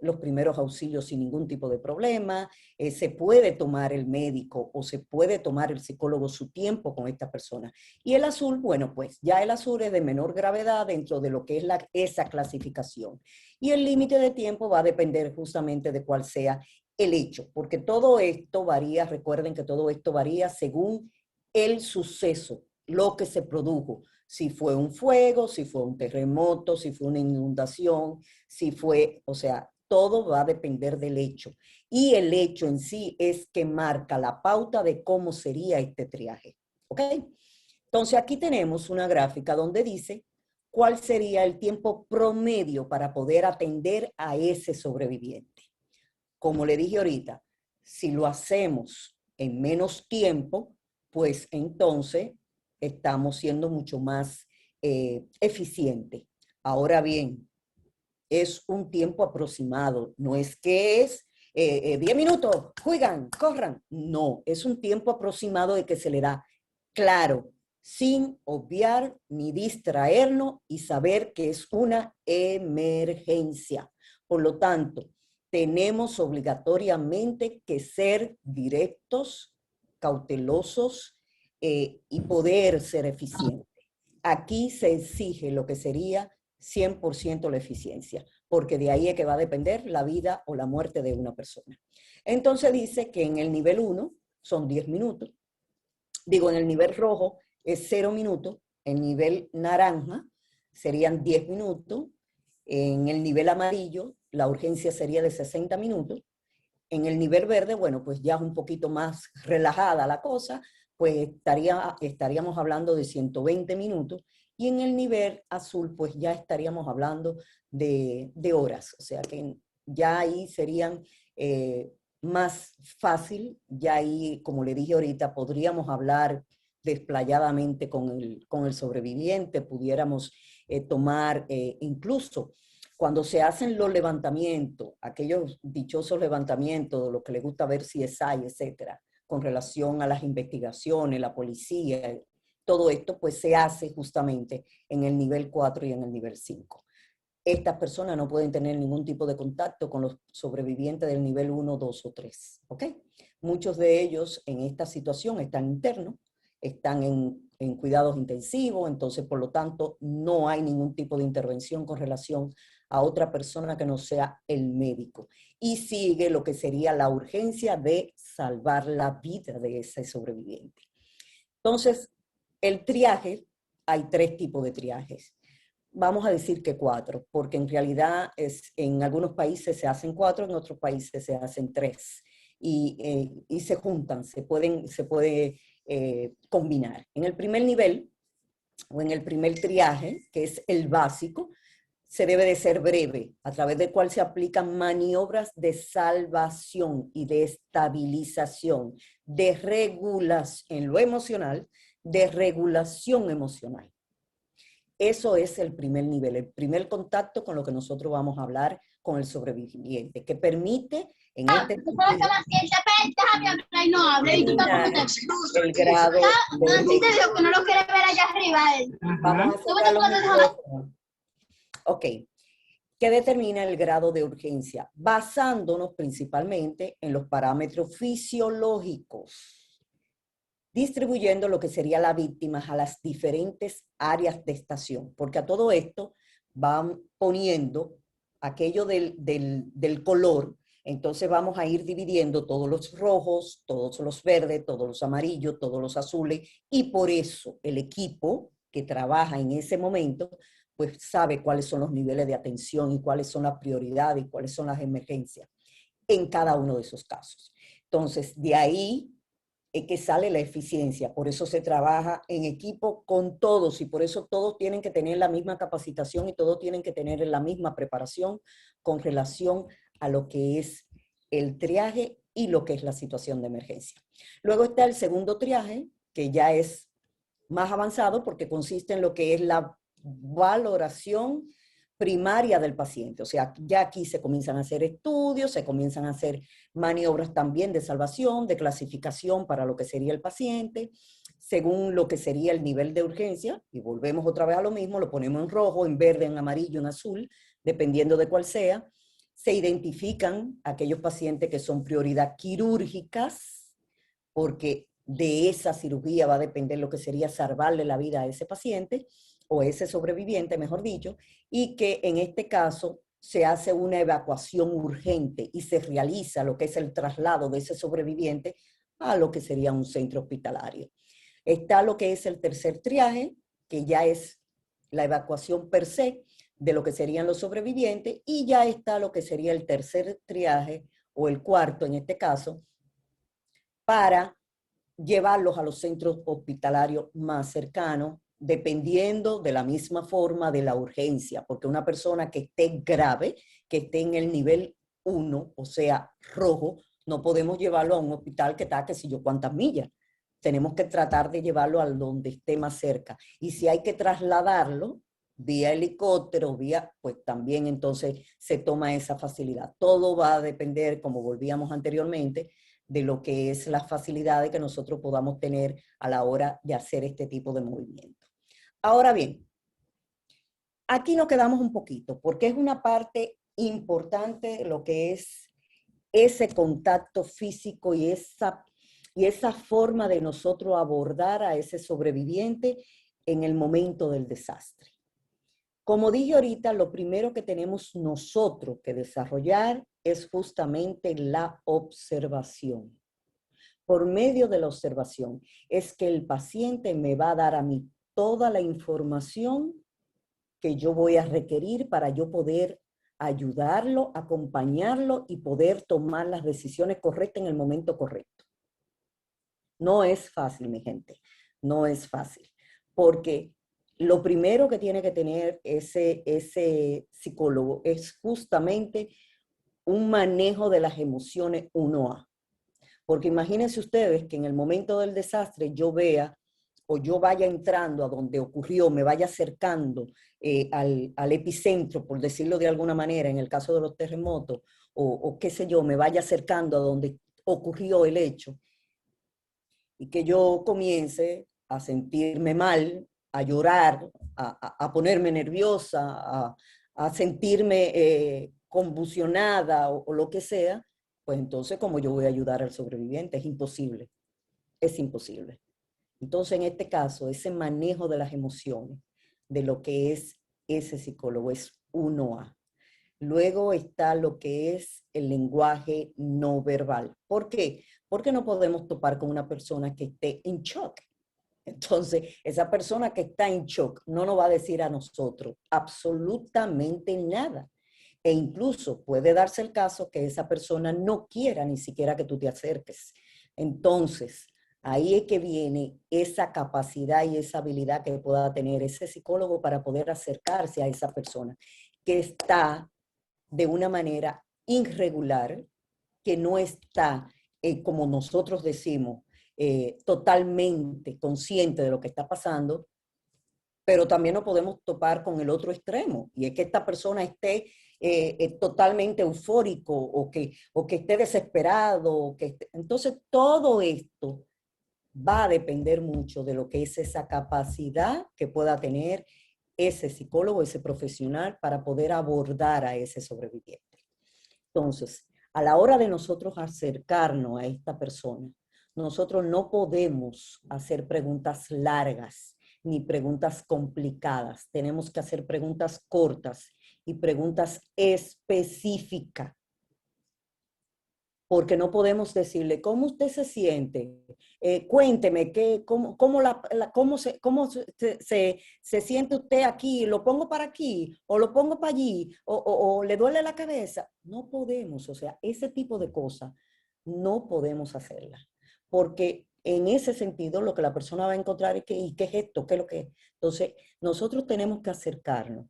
Speaker 1: los primeros auxilios sin ningún tipo de problema, se puede tomar el médico o se puede tomar el psicólogo su tiempo con esta persona. Y el azul, bueno, pues ya el azul es de menor gravedad dentro de lo que es esa clasificación. Y el límite de tiempo va a depender justamente de cuál sea el hecho, porque todo esto varía, recuerden que todo esto varía según el suceso, lo que se produjo, si fue un fuego, si fue un terremoto, si fue una inundación, si fue, o sea, todo va a depender del hecho. Y el hecho en sí es que marca la pauta de cómo sería este triaje. ¿Ok? Entonces aquí tenemos una gráfica donde dice cuál sería el tiempo promedio para poder atender a ese sobreviviente. Como le dije ahorita, si lo hacemos en menos tiempo, pues entonces estamos siendo mucho más eficientes. Ahora bien, es un tiempo aproximado, no es que es 10 minutos, juegan, corran. No, es un tiempo aproximado de que se le da claro, sin obviar ni distraernos y saber que es una emergencia. Por lo tanto, tenemos obligatoriamente que ser directos, cautelosos y poder ser eficientes. Aquí se exige lo que sería 100% la eficiencia, porque de ahí es que va a depender la vida o la muerte de una persona. Entonces dice que en el nivel 1 son 10 minutos, digo, en el nivel rojo es 0 minutos, en nivel naranja serían 10 minutos, en el nivel amarillo la urgencia sería de 60 minutos, en el nivel verde, bueno, pues ya es un poquito más relajada la cosa, pues estaríamos hablando de 120 minutos, y en el nivel azul, pues ya estaríamos hablando de horas, o sea que ya ahí serían más fácil, ya ahí, como le dije ahorita, podríamos hablar desplayadamente con el sobreviviente, pudiéramos tomar incluso cuando se hacen los levantamientos, aquellos dichosos levantamientos de lo que le gusta ver CSI, etcétera, con relación a las investigaciones, la policía, todo esto pues se hace justamente en el nivel 4 y en el nivel 5. Estas personas no pueden tener ningún tipo de contacto con los sobrevivientes del nivel 1, 2 o 3, ¿ok? Muchos de ellos en esta situación están internos, están en cuidados intensivos, entonces por lo tanto no hay ningún tipo de intervención con relación a otra persona que no sea el médico. Y sigue lo que sería la urgencia de salvar la vida de ese sobreviviente. Entonces, el triaje, hay 3 tipos de triajes. Vamos a decir que 4, porque en realidad en algunos países se hacen 4, en otros países se hacen 3. Y se juntan, se puede combinar. En el primer nivel, o en el primer triaje, que es el básico, se debe de ser breve, a través del cual se aplican maniobras de salvación y de estabilización, de regulación en lo emocional, de regulación emocional. Eso es el primer nivel, el primer contacto con lo que nosotros vamos a hablar con el sobreviviente, que permite en este sentido, el grado de
Speaker 5: que no lo quiere ver allá arriba.
Speaker 1: Vamos a cerrar los micrófonos. Ok. ¿Qué determina el grado de urgencia? Basándonos principalmente en los parámetros fisiológicos, distribuyendo lo que sería la víctima a las diferentes áreas de estación, porque a todo esto van poniendo aquello del color, entonces vamos a ir dividiendo todos los rojos, todos los verdes, todos los amarillos, todos los azules, y por eso el equipo que trabaja en ese momento pues sabe cuáles son los niveles de atención y cuáles son las prioridades y cuáles son las emergencias en cada uno de esos casos. Entonces, de ahí es que sale la eficiencia. Por eso se trabaja en equipo con todos y por eso todos tienen que tener la misma capacitación y todos tienen que tener la misma preparación con relación a lo que es el triaje y lo que es la situación de emergencia. Luego está el segundo triaje, que ya es más avanzado porque consiste en lo que es la valoración primaria del paciente. O sea, ya aquí se comienzan a hacer estudios, se comienzan a hacer maniobras también de salvación, de clasificación para lo que sería el paciente, según lo que sería el nivel de urgencia, y volvemos otra vez a lo mismo, lo ponemos en rojo, en verde, en amarillo, en azul, dependiendo de cuál sea. Se identifican aquellos pacientes que son prioridad quirúrgicas, porque de esa cirugía va a depender lo que sería salvarle la vida a ese paciente, o ese sobreviviente, mejor dicho, y que en este caso se hace una evacuación urgente y se realiza lo que es el traslado de ese sobreviviente a lo que sería un centro hospitalario. Está lo que es el tercer triaje, que ya es la evacuación per se de lo que serían los sobrevivientes, y ya está lo que sería el tercer triaje, o el cuarto en este caso, para llevarlos a los centros hospitalarios más cercanos, dependiendo de la misma forma de la urgencia, porque una persona que esté grave, que esté en el nivel 1, o sea, rojo, no podemos llevarlo a un hospital que está, qué sé yo, cuántas millas. Tenemos que tratar de llevarlo a donde esté más cerca. Y si hay que trasladarlo vía helicóptero, pues también entonces se toma esa facilidad. Todo va a depender, como volvíamos anteriormente, de lo que es las facilidades que nosotros podamos tener a la hora de hacer este tipo de movimiento. Ahora bien, aquí nos quedamos un poquito, porque es una parte importante lo que es ese contacto físico y esa forma de nosotros abordar a ese sobreviviente en el momento del desastre. Como dije ahorita, lo primero que tenemos nosotros que desarrollar es justamente la observación. Por medio de la observación es que el paciente me va a dar a mí toda la información que yo voy a requerir para yo poder ayudarlo, acompañarlo y poder tomar las decisiones correctas en el momento correcto. No es fácil, mi gente, no es fácil, porque lo primero que tiene que tener ese psicólogo es justamente un manejo de las emociones 1A. Porque imagínense ustedes que en el momento del desastre yo vea o yo vaya entrando a donde ocurrió, me vaya acercando al epicentro, por decirlo de alguna manera, en el caso de los terremotos, o qué sé yo, me vaya acercando a donde ocurrió el hecho, y que yo comience a sentirme mal, a llorar, a ponerme nerviosa, a sentirme convulsionada o lo que sea, pues entonces, ¿cómo yo voy a ayudar al sobreviviente? Es imposible, es imposible. Entonces, en este caso, ese manejo de las emociones, de lo que es ese psicólogo, es 1A. Luego está lo que es el lenguaje no verbal. ¿Por qué? Porque no podemos topar con una persona que esté en shock. Entonces, esa persona que está en shock no nos va a decir a nosotros absolutamente nada. E incluso puede darse el caso que esa persona no quiera ni siquiera que tú te acerques. Entonces, ahí es que viene esa capacidad y esa habilidad que pueda tener ese psicólogo para poder acercarse a esa persona que está de una manera irregular, que no está, como nosotros decimos, totalmente consciente de lo que está pasando, pero también no podemos topar con el otro extremo, y es que esta persona esté totalmente eufórico o que esté desesperado. Entonces, todo esto va a depender mucho de lo que es esa capacidad que pueda tener ese psicólogo, ese profesional, para poder abordar a ese sobreviviente. Entonces, a la hora de nosotros acercarnos a esta persona, nosotros no podemos hacer preguntas largas ni preguntas complicadas. Tenemos que hacer preguntas cortas y preguntas específicas. Porque no podemos decirle, ¿cómo usted se siente? Cuénteme, ¿cómo se siente usted aquí? ¿Lo pongo para aquí? ¿O lo pongo para allí? ¿O le duele la cabeza? No podemos, o sea, ese tipo de cosas no podemos hacerlas. Porque en ese sentido lo que la persona va a encontrar es que, ¿y qué es esto? ¿Qué es lo que es? Entonces, nosotros tenemos que acercarnos.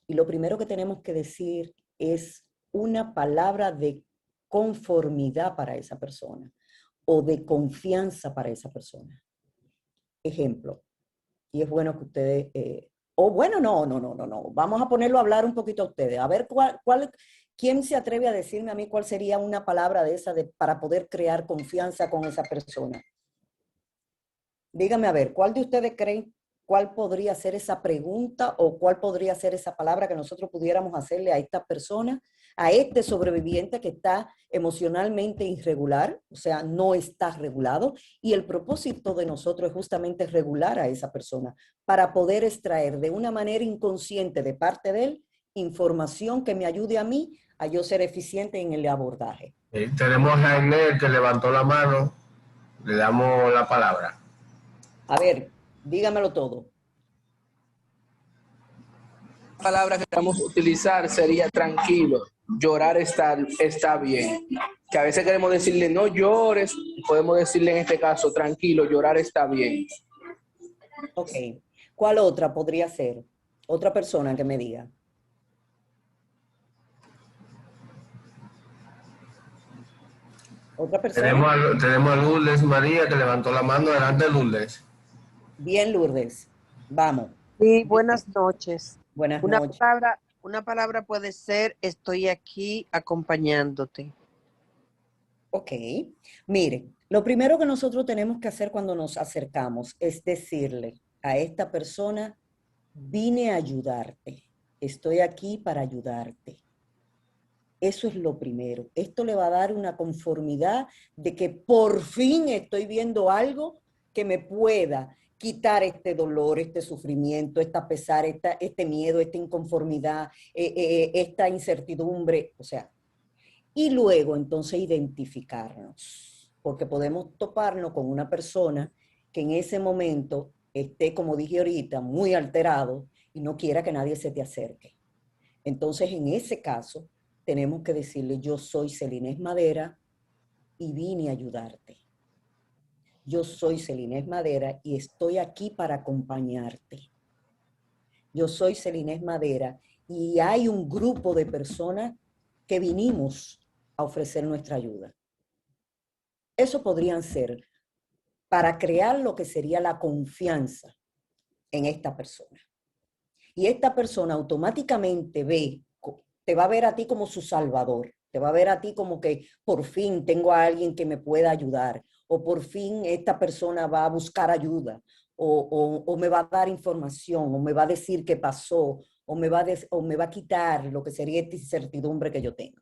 Speaker 1: Y lo primero que tenemos que decir es una palabra de conformidad para esa persona o de confianza para esa persona. Ejemplo, y es bueno que ustedes, no, vamos a ponerlo a hablar un poquito a ustedes, a ver quién se atreve a decirme a mí cuál sería una palabra de esa para poder crear confianza con esa persona. Dígame a ver, ¿cuál de ustedes creen cuál podría ser esa pregunta o cuál podría ser esa palabra que nosotros pudiéramos hacerle a esta persona, a este sobreviviente que está emocionalmente irregular, o sea, no está regulado, y el propósito de nosotros es justamente regular a esa persona para poder extraer de una manera inconsciente de parte de él información que me ayude a mí a yo ser eficiente en el abordaje.
Speaker 4: Tenemos a Inés que levantó la mano. Le damos la palabra.
Speaker 1: A ver, dígamelo todo.
Speaker 6: La palabra que vamos a utilizar sería tranquilo. Llorar está bien. Que a veces queremos decirle no llores, podemos decirle en este caso tranquilo, llorar está bien.
Speaker 1: Ok. ¿Cuál otra podría ser? Otra persona que me diga. ¿Otra persona?
Speaker 4: Tenemos a Lourdes María que levantó la mano. Adelante, Lourdes.
Speaker 1: Bien, Lourdes. Vamos.
Speaker 7: Sí, buenas noches.
Speaker 1: Buenas noches.
Speaker 7: Una palabra puede ser estoy aquí acompañándote.
Speaker 1: Ok. Mire, lo primero que nosotros tenemos que hacer cuando nos acercamos es decirle a esta persona, vine a ayudarte. Estoy aquí para ayudarte. Eso es lo primero. Esto le va a dar una conformidad de que por fin estoy viendo algo que me pueda quitar este dolor, este sufrimiento, esta pesar, este miedo, esta inconformidad, esta incertidumbre, o sea. Y luego entonces identificarnos, porque podemos toparnos con una persona que en ese momento esté, como dije ahorita, muy alterado y no quiera que nadie se te acerque. Entonces, en ese caso, tenemos que decirle, yo soy Celinés Madera y vine a ayudarte. Yo soy Celinés Madera y estoy aquí para acompañarte. Yo soy Celinés Madera y hay un grupo de personas que vinimos a ofrecer nuestra ayuda. Eso podrían ser para crear lo que sería la confianza en esta persona. Y esta persona automáticamente te va a ver a ti como su salvador, te va a ver a ti como que por fin tengo a alguien que me pueda ayudar, o por fin esta persona va a buscar ayuda, o me va a dar información, o me va a decir qué pasó, o me va a quitar lo que sería esta incertidumbre que yo tengo.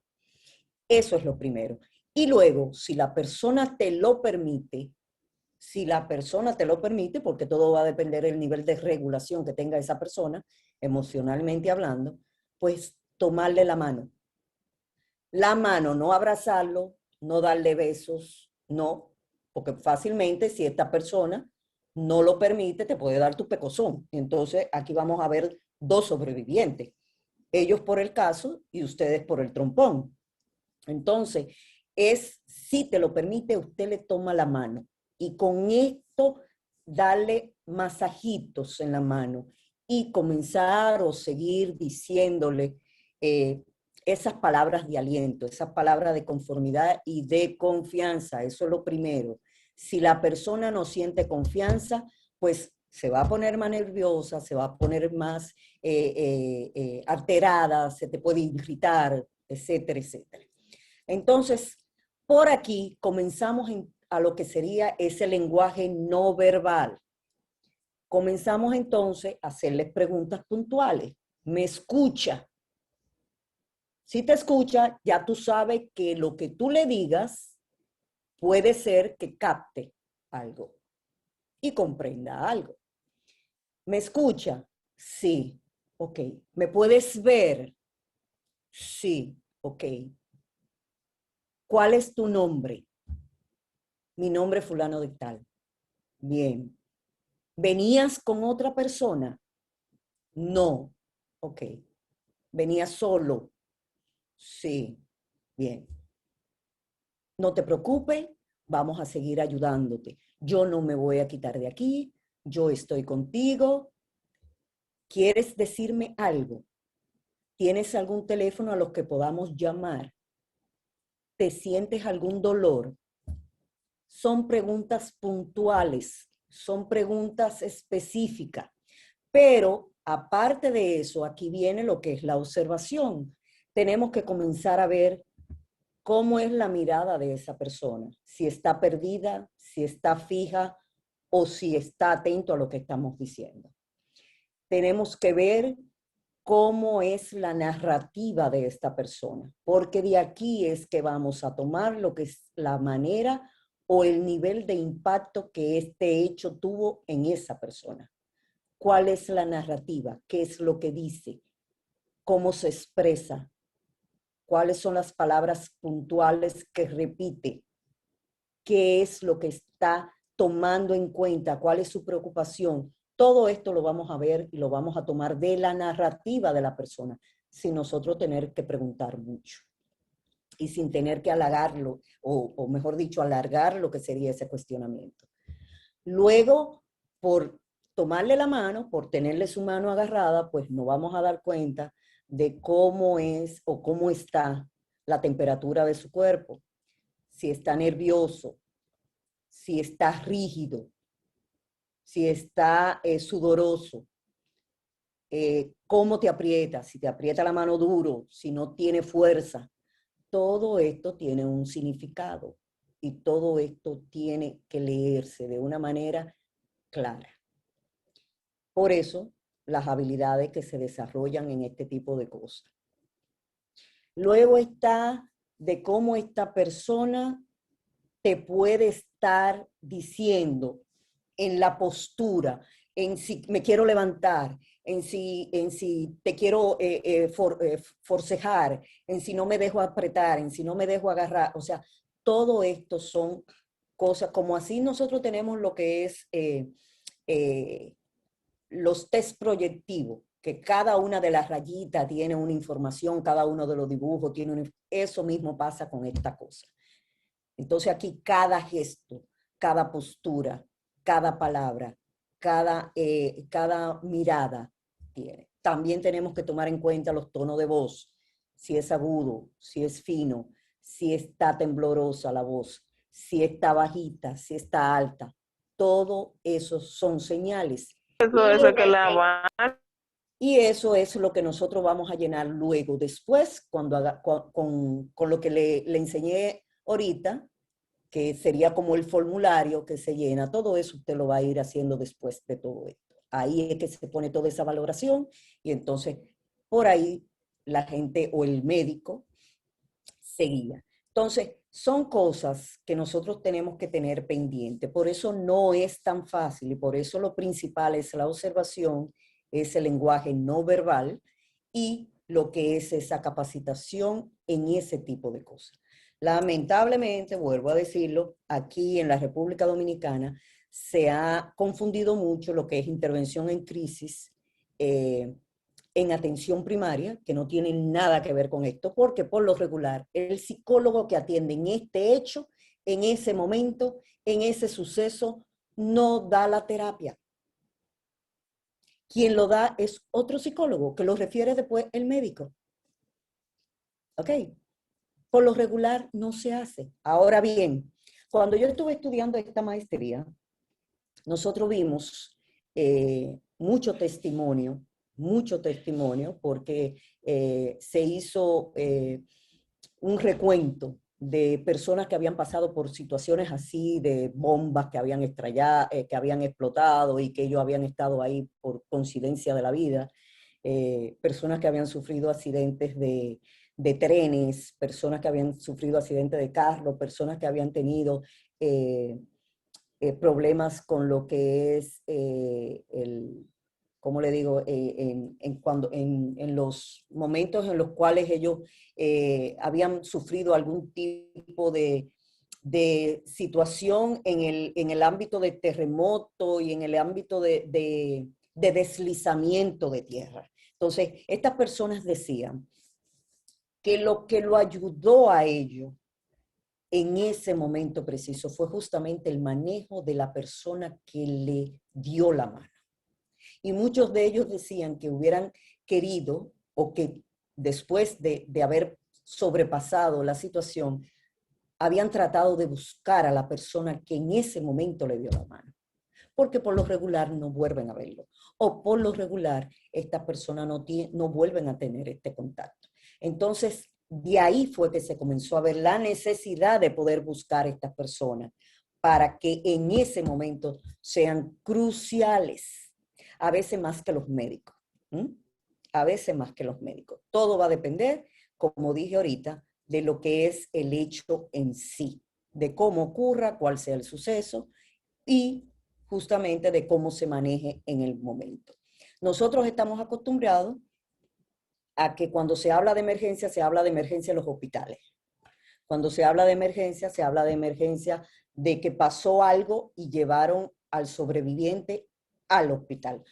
Speaker 1: Eso es lo primero. Y luego, si la persona te lo permite, porque todo va a depender del nivel de regulación que tenga esa persona, emocionalmente hablando, pues tomarle la mano. La mano, no abrazarlo, no darle besos, no, porque fácilmente si esta persona no lo permite, te puede dar tu pecozón. Entonces aquí vamos a ver dos sobrevivientes, ellos por el caso y ustedes por el trompón. Entonces, si te lo permite, usted le toma la mano y con esto darle masajitos en la mano y comenzar o seguir diciéndole esas palabras de aliento, esas palabras de conformidad y de confianza. Eso es lo primero. Si la persona no siente confianza, pues se va a poner más nerviosa, se va a poner más alterada, se te puede irritar, etcétera, etcétera. Entonces, por aquí comenzamos a lo que sería ese lenguaje no verbal. Comenzamos entonces a hacerles preguntas puntuales. ¿Me escucha? Si te escucha, ya tú sabes que lo que tú le digas puede ser que capte algo y comprenda algo. ¿Me escucha? Sí. Ok. ¿Me puedes ver? Sí. Ok. ¿Cuál es tu nombre? Mi nombre es fulano de tal. Bien. ¿Venías con otra persona? No. Ok. ¿Venías solo? Sí. Bien. No te preocupes, vamos a seguir ayudándote. Yo no me voy a quitar de aquí, yo estoy contigo. ¿Quieres decirme algo? ¿Tienes algún teléfono a los que podamos llamar? ¿Te sientes algún dolor? Son preguntas puntuales, son preguntas específicas, pero aparte de eso, aquí viene lo que es la observación. Tenemos que comenzar a ver cómo es la mirada de esa persona, si está perdida, si está fija o si está atento a lo que estamos diciendo. Tenemos que ver cómo es la narrativa de esta persona, porque de aquí es que vamos a tomar lo que es la manera o el nivel de impacto que este hecho tuvo en esa persona. ¿Cuál es la narrativa? ¿Qué es lo que dice? ¿Cómo se expresa? ¿Cuáles son las palabras puntuales que repite? ¿Qué es lo que está tomando en cuenta? ¿Cuál es su preocupación? Todo esto lo vamos a ver y lo vamos a tomar de la narrativa de la persona, sin nosotros tener que preguntar mucho y sin tener que halagarlo, o mejor dicho, alargar lo que sería ese cuestionamiento. Luego, por tomarle la mano, por tenerle su mano agarrada, pues nos vamos a dar cuenta de cómo es o cómo está la temperatura de su cuerpo, si está nervioso, si está rígido, si está sudoroso, cómo te aprieta, si te aprieta la mano duro, si no tiene fuerza. Todo esto tiene un significado y todo esto tiene que leerse de una manera clara. Por eso, las habilidades que se desarrollan en este tipo de cosas. Luego está de cómo esta persona te puede estar diciendo en la postura, en si me quiero levantar, en si te quiero forcejar, en si no me dejo apretar, en si no me dejo agarrar. O sea, todo esto son cosas, como así nosotros tenemos lo que es los test proyectivos, que cada una de las rayitas tiene una información, cada uno de los dibujos tiene una, eso mismo pasa con esta cosa. Entonces aquí cada gesto, cada postura, cada palabra, cada mirada tiene. También tenemos que tomar en cuenta los tonos de voz, si es agudo, si es fino, si está temblorosa la voz, si está bajita, si está alta. Todo eso son señales. Y eso es lo que nosotros vamos a llenar luego, después, cuando con lo que le enseñé ahorita, que sería como el formulario que se llena. Todo eso usted lo va a ir haciendo después de todo esto. Ahí es que se pone toda esa valoración y entonces por ahí la gente o el médico se guía. Entonces, son cosas que nosotros tenemos que tener pendiente. Por eso no es tan fácil y por eso lo principal es la observación, es el lenguaje no verbal y lo que es esa capacitación en ese tipo de cosas. Lamentablemente, vuelvo a decirlo, aquí en la República Dominicana se ha confundido mucho lo que es intervención en crisis, en atención primaria, que no tiene nada que ver con esto, porque por lo regular el psicólogo que atiende en este hecho, en ese momento, en ese suceso, no da la terapia. Quien lo da es otro psicólogo, que lo refiere después el médico. ¿Ok? Por lo regular no se hace. Ahora bien, cuando yo estuve estudiando esta maestría, nosotros vimos mucho testimonio, porque se hizo un recuento de personas que habían pasado por situaciones así, de bombas que habían estrellado, que habían explotado y que ellos habían estado ahí por coincidencia de la vida, personas que habían sufrido accidentes de trenes, personas que habían sufrido accidentes de carro, personas que habían tenido problemas con lo que es ¿cómo le digo? En los momentos en los cuales ellos habían sufrido algún tipo de situación en el ámbito de terremoto y en el ámbito de deslizamiento de tierra. Entonces, estas personas decían que lo ayudó a ellos en ese momento preciso fue justamente el manejo de la persona que le dio la mano. Y muchos de ellos decían que hubieran querido o que después de haber sobrepasado la situación, habían tratado de buscar a la persona que en ese momento le dio la mano. Porque por lo regular no vuelven a verlo. O por lo regular estas personas no vuelven a tener este contacto. Entonces, de ahí fue que se comenzó a ver la necesidad de poder buscar a estas personas para que en ese momento sean cruciales, a veces más que los médicos. A veces más que los médicos. Todo va a depender, como dije ahorita, de lo que es el hecho en sí, de cómo ocurra, cuál sea el suceso y justamente de cómo se maneje en el momento. Nosotros estamos acostumbrados a que cuando se habla de emergencia, se habla de emergencia en los hospitales. Cuando se habla de emergencia, se habla de emergencia de que pasó algo y llevaron al sobreviviente al hospital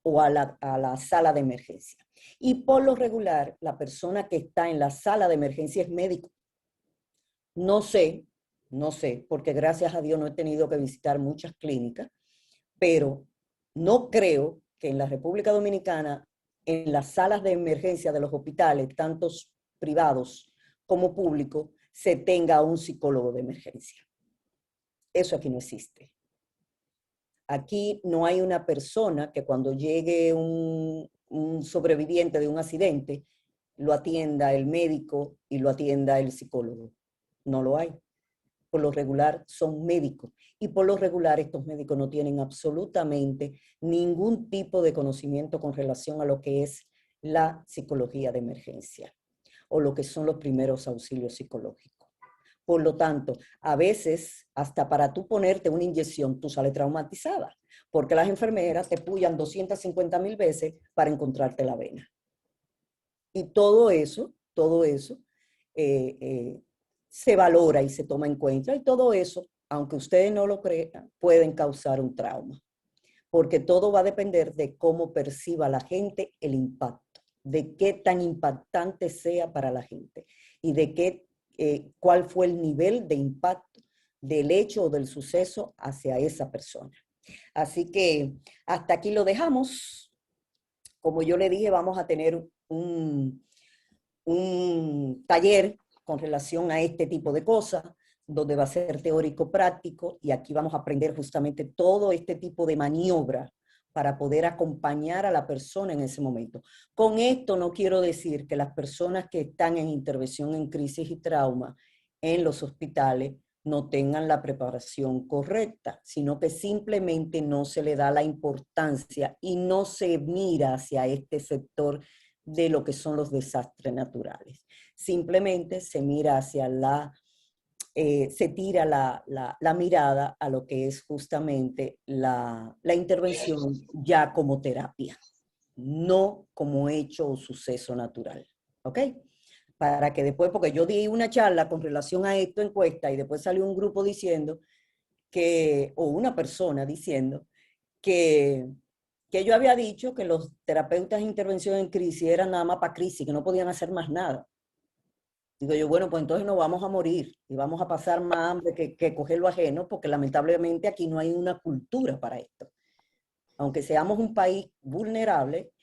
Speaker 1: o a la sala de emergencia. Y por lo regular, la persona que está en la sala de emergencia es médico. No sé, porque gracias a Dios no he tenido que visitar muchas clínicas, pero no creo que en la República Dominicana, en las salas de emergencia de los hospitales, tantos privados como públicos, se tenga un psicólogo de emergencia. Eso aquí no existe. Aquí no hay una persona que cuando llegue un sobreviviente de un accidente, lo atienda el médico y lo atienda el psicólogo. No lo hay. Por lo regular son médicos. Y por lo regular estos médicos no tienen absolutamente ningún tipo de conocimiento con relación a lo que es la psicología de emergencia o lo que son los primeros auxilios psicológicos. Por lo tanto, a veces, hasta para tú ponerte una inyección, tú sales traumatizada, porque las enfermeras te pullan 250,000 veces para encontrarte la vena. Y todo eso se valora y se toma en cuenta, y todo eso, aunque ustedes no lo crean, pueden causar un trauma, porque todo va a depender de cómo perciba la gente el impacto, de qué tan impactante sea para la gente, y de qué cuál fue el nivel de impacto del hecho o del suceso hacia esa persona. Así que hasta aquí lo dejamos. Como yo le dije, vamos a tener un taller con relación a este tipo de cosas, donde va a ser teórico-práctico, y aquí vamos a aprender justamente todo este tipo de maniobra para poder acompañar a la persona en ese momento. Con esto no quiero decir que las personas que están en intervención en crisis y trauma en los hospitales no tengan la preparación correcta, sino que simplemente no se le da la importancia y no se mira hacia este sector de lo que son los desastres naturales. Simplemente se mira hacia se tira la mirada a lo que es justamente la intervención ya como terapia, no como hecho o suceso natural. ¿Ok? Para que después, porque yo di una charla con relación a esto, encuesta, y después salió un grupo diciendo o una persona diciendo que yo había dicho que los terapeutas de intervención en crisis eran nada más para crisis, que no podían hacer más nada. Digo yo, bueno, pues entonces nos vamos a morir y vamos a pasar más hambre que coger lo ajeno, porque lamentablemente aquí no hay una cultura para esto. Aunque seamos un país vulnerable,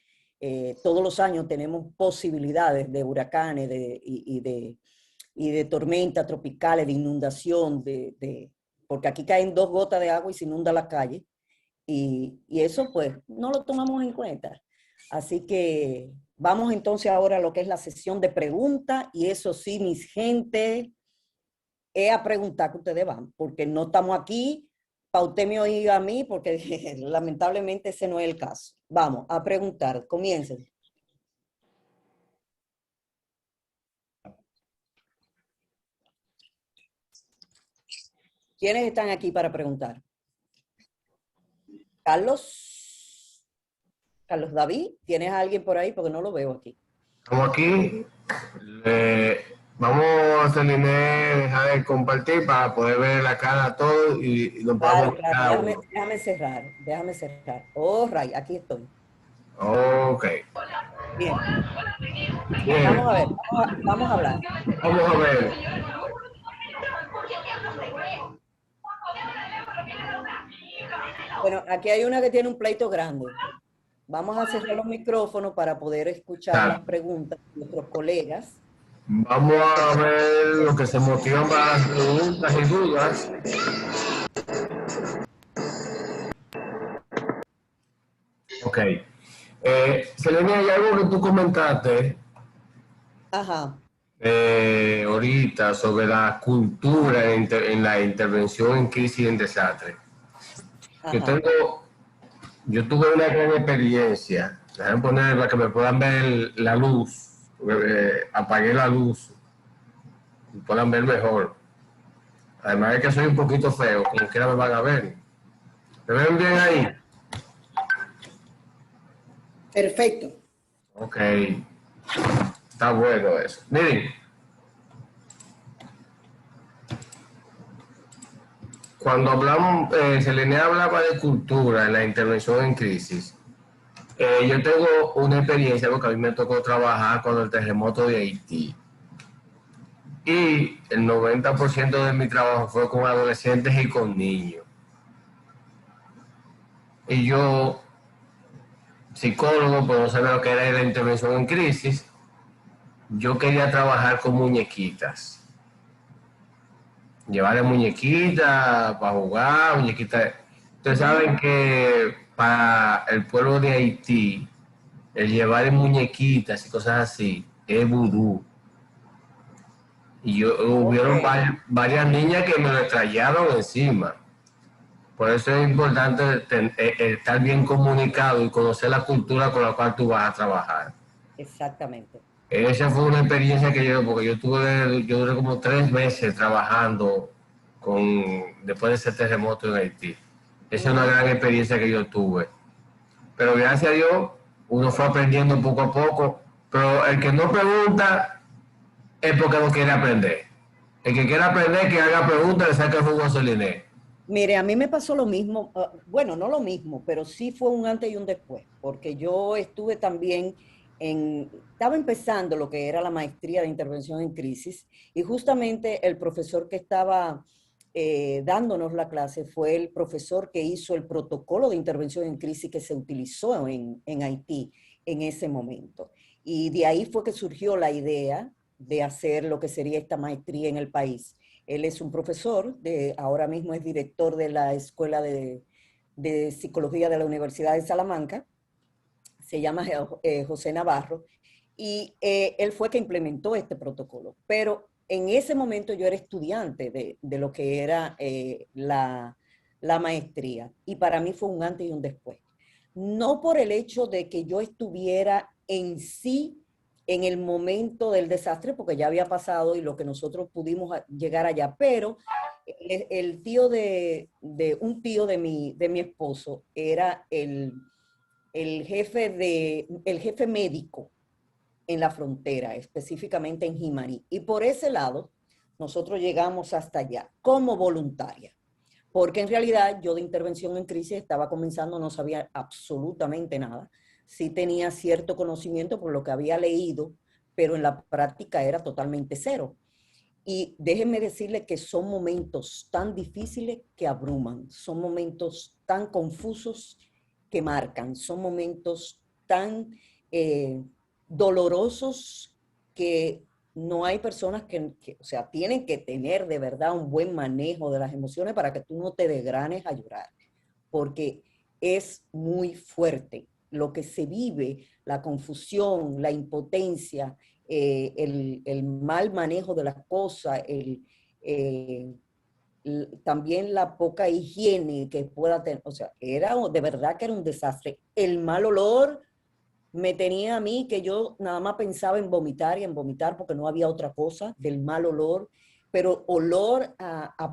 Speaker 1: todos los años tenemos posibilidades de huracanes y de tormentas tropicales, de inundación, porque aquí caen 2 gotas de agua y se inunda la calle. Y eso pues no lo tomamos en cuenta. Así que vamos entonces ahora a lo que es la sesión de preguntas, y eso sí, mis gente, es a preguntar que ustedes van, porque no estamos aquí para usted me oiga a mí, porque lamentablemente ese no es el caso. Vamos a preguntar, comiencen. ¿Quiénes están aquí para preguntar? Carlos David, ¿tienes a alguien por ahí? Porque no lo veo aquí.
Speaker 4: Estamos aquí. Vamos a terminar, dejar de compartir para poder ver la cara a todos y nos
Speaker 1: Claro,
Speaker 4: podamos
Speaker 1: claro. Déjame cerrar. All right, aquí estoy.
Speaker 4: Ok.
Speaker 1: Bien.
Speaker 4: Bien.
Speaker 1: Vamos a ver, vamos a hablar.
Speaker 4: Vamos a ver.
Speaker 1: Bueno, aquí hay una que tiene un pleito grande. Vamos a cerrar los micrófonos para poder escuchar las preguntas de nuestros colegas.
Speaker 4: Vamos a ver lo que se motivan para las preguntas y dudas. Ok. Selenia, hay algo que tú comentaste.
Speaker 1: Ajá.
Speaker 4: ahorita sobre la cultura en la intervención en crisis y en desastre.
Speaker 1: Ajá.
Speaker 4: Yo tuve una gran experiencia. Déjame poner para que me puedan ver la luz. Apagué la luz y puedan ver mejor. Además de que soy un poquito feo, como quiera me van a ver. ¿Me ven bien ahí?
Speaker 1: Perfecto.
Speaker 4: Ok. Está bueno eso. Miren. Cuando hablamos, Selene hablaba de cultura en la intervención en crisis. Yo tengo una experiencia porque a mí me tocó trabajar con el terremoto de Haití. Y el 90% de mi trabajo fue con adolescentes y con niños. Y yo, psicólogo, pues no sabía lo que era la intervención en crisis. Yo quería trabajar con muñequitas. Llevarle muñequitas para jugar, muñequitas. Ustedes saben que para el pueblo de Haití, el llevar muñequitas y cosas así es vudú. Y hubieron varias niñas que me lo estrellaron encima. Por eso es importante estar bien comunicado y conocer la cultura con la cual tú vas a trabajar.
Speaker 1: Exactamente.
Speaker 4: Esa fue una experiencia que porque yo duré como 3 meses trabajando después de ese terremoto en Haití. Esa es una gran experiencia que yo tuve. Pero gracias a Dios, uno fue aprendiendo poco a poco. Pero el que no pregunta es porque no quiere aprender. El que quiere aprender, que haga preguntas, le saque el jugo a Celine.
Speaker 1: Mire, a mí me pasó lo mismo, bueno, no lo mismo, pero sí fue un antes y un después, porque yo estuve también estaba empezando lo que era la maestría de intervención en crisis, y justamente el profesor que estaba dándonos la clase fue el profesor que hizo el protocolo de intervención en crisis que se utilizó en Haití en ese momento. Y de ahí fue que surgió la idea de hacer lo que sería esta maestría en el país. Él es un profesor, ahora mismo es director de la Escuela de Psicología de la Universidad de Salamanca, se llama José Navarro, y él fue que implementó este protocolo. Pero en ese momento yo era estudiante de lo que era la maestría, y para mí fue un antes y un después. No por el hecho de que yo estuviera en sí en el momento del desastre, porque ya había pasado y lo que nosotros pudimos llegar allá, pero el tío un tío de mi esposo era el jefe médico en la frontera, específicamente en Jimarí. Y por ese lado, nosotros llegamos hasta allá como voluntaria, porque en realidad yo de intervención en crisis estaba comenzando, no sabía absolutamente nada. Sí tenía cierto conocimiento por lo que había leído, pero en la práctica era totalmente cero. Y déjenme decirle que son momentos tan difíciles que abruman, son momentos tan confusos que marcan, son momentos tan dolorosos que no hay personas o sea, tienen que tener de verdad un buen manejo de las emociones para que tú no te desgranes a llorar, porque es muy fuerte lo que se vive, la confusión, la impotencia, el mal manejo de las cosas, también la poca higiene que pueda tener, o sea, de verdad que era un desastre. El mal olor me tenía a mí que yo nada más pensaba en vomitar y en vomitar porque no había otra cosa del mal olor, pero olor a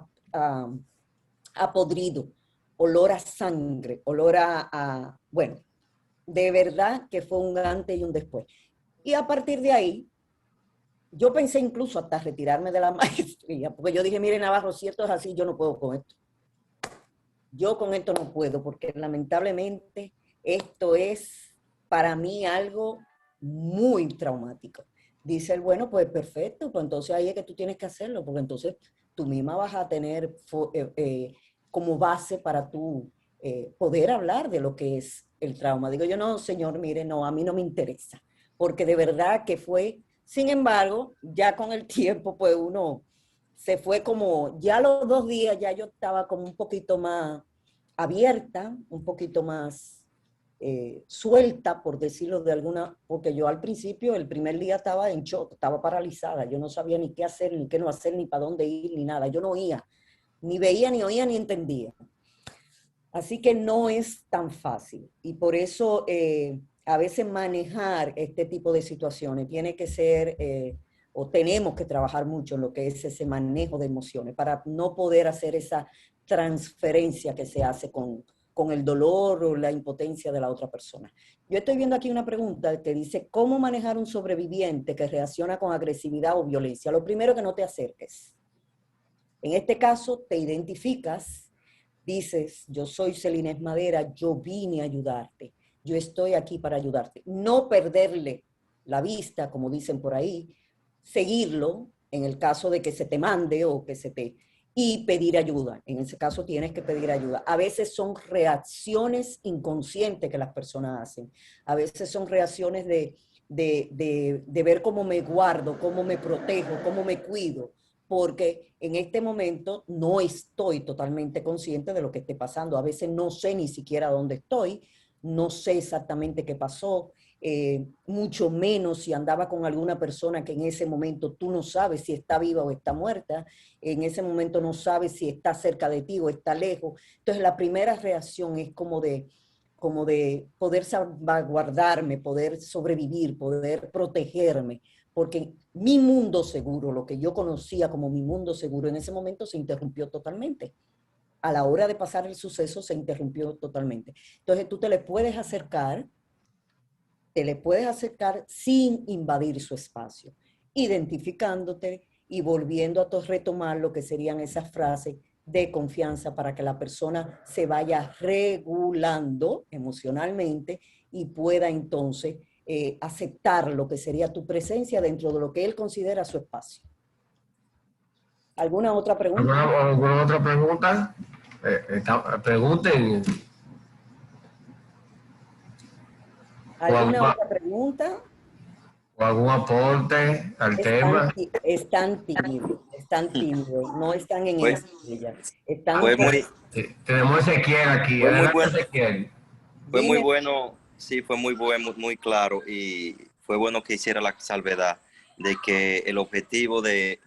Speaker 1: podrido, olor a sangre, olor bueno, de verdad que fue un antes y un después. Y a partir de ahí, yo pensé incluso hasta retirarme de la maestría, porque yo dije, mire Navarro, si esto es así, yo no puedo con esto. Yo con esto no puedo, porque lamentablemente esto es para mí algo muy traumático. Dice él, bueno, pues perfecto, pues entonces ahí es que tú tienes que hacerlo, porque entonces tú misma vas a tener como base para tú poder hablar de lo que es el trauma. Digo yo, no, señor, mire, no, a mí no me interesa, porque de verdad que fue, sin embargo, ya con el tiempo, pues uno se fue como, ya los 2 días ya yo estaba como un poquito más abierta, un poquito más suelta, por decirlo de alguna, porque yo al principio, el primer día estaba en shock, estaba paralizada, yo no sabía ni qué hacer, ni qué no hacer, ni para dónde ir, ni nada, yo no oía, ni veía, ni oía, ni entendía. Así que no es tan fácil, y por eso a veces manejar este tipo de situaciones tiene que ser, o tenemos que trabajar mucho en lo que es ese manejo de emociones, para no poder hacer esa transferencia que se hace con el dolor o la impotencia de la otra persona. Yo estoy viendo aquí una pregunta que dice, ¿cómo manejar un sobreviviente que reacciona con agresividad o violencia? Lo primero, que no te acerques. En este caso, te identificas, dices, yo soy Celina Madera, yo vine a ayudarte, yo estoy aquí para ayudarte. No perderle la vista, como dicen por ahí, seguirlo en el caso de que se te mande o que se te... y pedir ayuda. En ese caso tienes que pedir ayuda. A veces son reacciones inconscientes que las personas hacen. A veces son reacciones de ver cómo me guardo, cómo me protejo, cómo me cuido, porque en este momento no estoy totalmente consciente de lo que esté pasando. A veces no sé ni siquiera dónde estoy, no sé exactamente qué pasó, mucho menos si andaba con alguna persona que en ese momento tú no sabes si está viva o está muerta, en ese momento no sabes si está cerca de ti o está lejos. Entonces la primera reacción es como de poder salvaguardarme, poder sobrevivir, poder protegerme, porque mi mundo seguro, lo que yo conocía como mi mundo seguro, en ese momento se interrumpió totalmente. A la hora de pasar el suceso se interrumpió totalmente. Entonces tú te le puedes acercar sin invadir su espacio, identificándote y volviendo a retomar lo que serían esas frases de confianza para que la persona se vaya regulando emocionalmente y pueda entonces aceptar lo que sería tu presencia dentro de lo que él considera su espacio. ¿Alguna otra pregunta?
Speaker 4: ¿Alguna otra pregunta? Pregunten.
Speaker 1: ¿Alguna otra pregunta?
Speaker 4: ¿O algún aporte al tema?
Speaker 1: Están tímidos, no están en
Speaker 8: Pues,
Speaker 1: estrella. Están
Speaker 8: fue muy,
Speaker 4: Tenemos a Ezequiel aquí.
Speaker 8: fue muy
Speaker 4: Adelante,
Speaker 8: bueno,
Speaker 4: Ezequiel.
Speaker 8: fue muy
Speaker 1: Dime.
Speaker 8: bueno, sí, fue muy bueno, muy claro, y fue bueno que hiciera la salvedad de que el objetivo del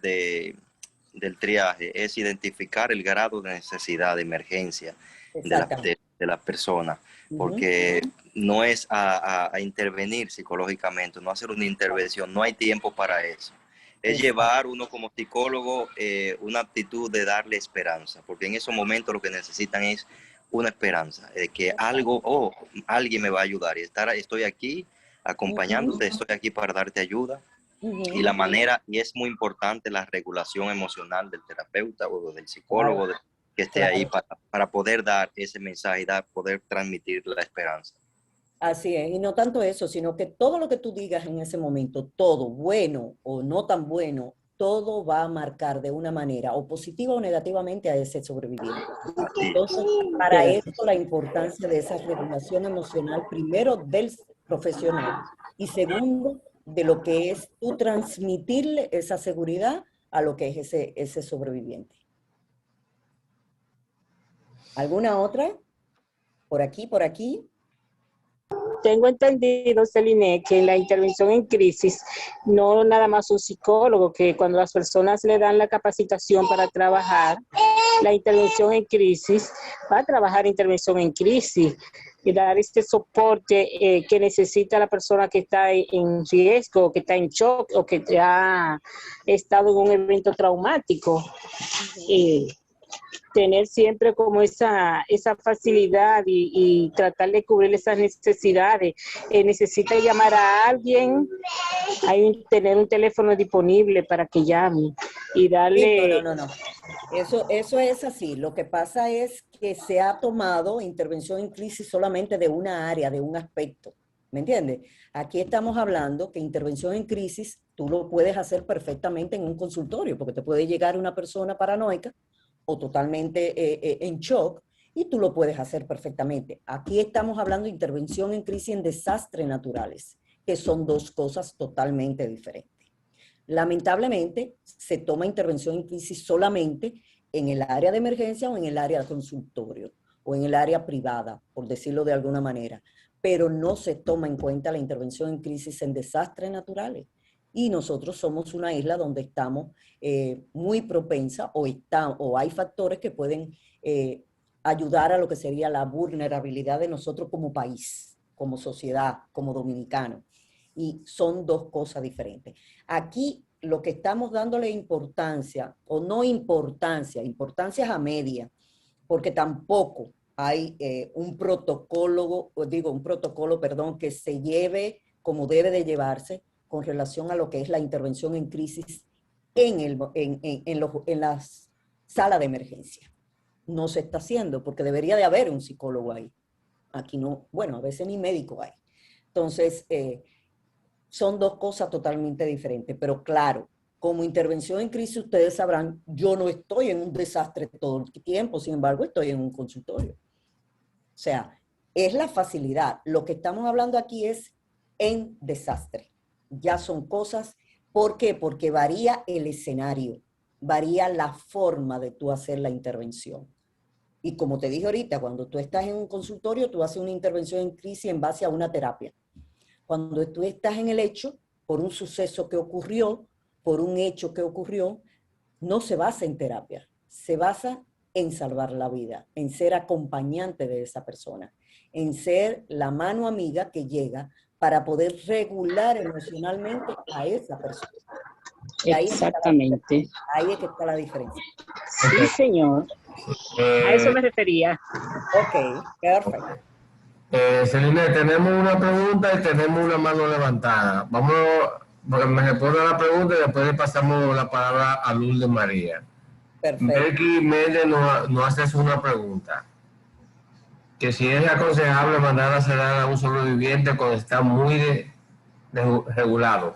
Speaker 8: triaje es identificar el grado de necesidad, de emergencia
Speaker 1: Exactamente.
Speaker 8: de la persona, porque no es a intervenir psicológicamente, no hacer una intervención, no hay tiempo para eso. Es llevar uno como psicólogo una actitud de darle esperanza, porque en esos momentos lo que necesitan es una esperanza, de que algo, alguien me va a ayudar, y estoy aquí acompañándote, estoy aquí para darte ayuda. Y la manera, y es muy importante la regulación emocional del terapeuta o del psicólogo,
Speaker 1: Claro,
Speaker 8: que esté ahí para poder dar ese mensaje y poder transmitir la esperanza.
Speaker 1: así es, y no tanto eso, sino que todo lo que tú digas en ese momento, todo, bueno o no tan bueno, todo va a marcar de una manera o positiva o negativamente a ese sobreviviente. Entonces, para esto la importancia de esa regulación emocional, primero del profesional y segundo, de lo que es tú transmitirle esa seguridad a lo que es ese sobreviviente. ¿Alguna otra? ¿Por aquí, por aquí?
Speaker 2: Tengo entendido, Celine, que la intervención en crisis no nada más un psicólogo, que cuando las personas le dan la capacitación para trabajar la intervención en crisis, va a trabajar intervención en crisis y dar este soporte que necesita la persona que está en riesgo, que está en shock o que ha estado en un evento traumático. Tener siempre como esa facilidad y tratar de cubrir esas necesidades. Necesita llamar a alguien, tener un teléfono disponible para que llame y darle...
Speaker 1: No. Eso es así. Lo que pasa es que se ha tomado intervención en crisis solamente de una área, de un aspecto. ¿Me entiendes? Aquí estamos hablando que intervención en crisis tú lo puedes hacer perfectamente en un consultorio, porque te puede llegar una persona paranoica o totalmente en shock, y tú lo puedes hacer perfectamente. Aquí estamos hablando de intervención en crisis en desastres naturales, que son dos cosas totalmente diferentes. Lamentablemente, se toma intervención en crisis solamente en el área de emergencia o en el área de consultorio, o en el área privada, por decirlo de alguna manera. pero no se toma en cuenta la intervención en crisis en desastres naturales. Y nosotros somos una isla donde estamos muy propensa o hay factores que pueden ayudar a lo que sería la vulnerabilidad de nosotros como país, como sociedad, como dominicanos. Y son dos cosas diferentes. Aquí lo que estamos dándole importancia, o no importancia, importancia a media, porque tampoco hay un protocolo, que se lleve como debe de llevarse con relación a lo que es la intervención en crisis en las salas de emergencia. No se está haciendo porque debería de haber un psicólogo ahí. Aquí no, bueno, a veces ni médico hay. Entonces, son dos cosas totalmente diferentes, pero claro, como intervención en crisis, ustedes sabrán, yo no estoy en un desastre todo el tiempo, sin embargo, estoy en un consultorio. O sea, es la facilidad. Lo que estamos hablando aquí es en desastre. Ya son cosas, ¿por qué? Porque varía el escenario, varía la forma de tú hacer la intervención. Y como te dije ahorita, cuando tú estás en un consultorio, tú haces una intervención en crisis en base a una terapia. Cuando tú estás en el hecho, por un suceso que ocurrió, por un hecho que ocurrió, no se basa en terapia, se basa en salvar la vida, en ser acompañante de esa persona, en ser la mano amiga que llega para poder regular emocionalmente a esa persona.
Speaker 2: Exactamente.
Speaker 1: Ahí es que está la diferencia.
Speaker 2: Sí, señor. A eso me refería.
Speaker 1: Ok, perfecto.
Speaker 4: Celine, tenemos una pregunta y tenemos una mano levantada. Vamos, me responde la pregunta y después le pasamos la palabra a Lourdes María.
Speaker 1: Perfecto.
Speaker 4: Becky Méndez nos hace una pregunta. Que si es aconsejable mandar a sedar a un sobreviviente cuando está muy regulado.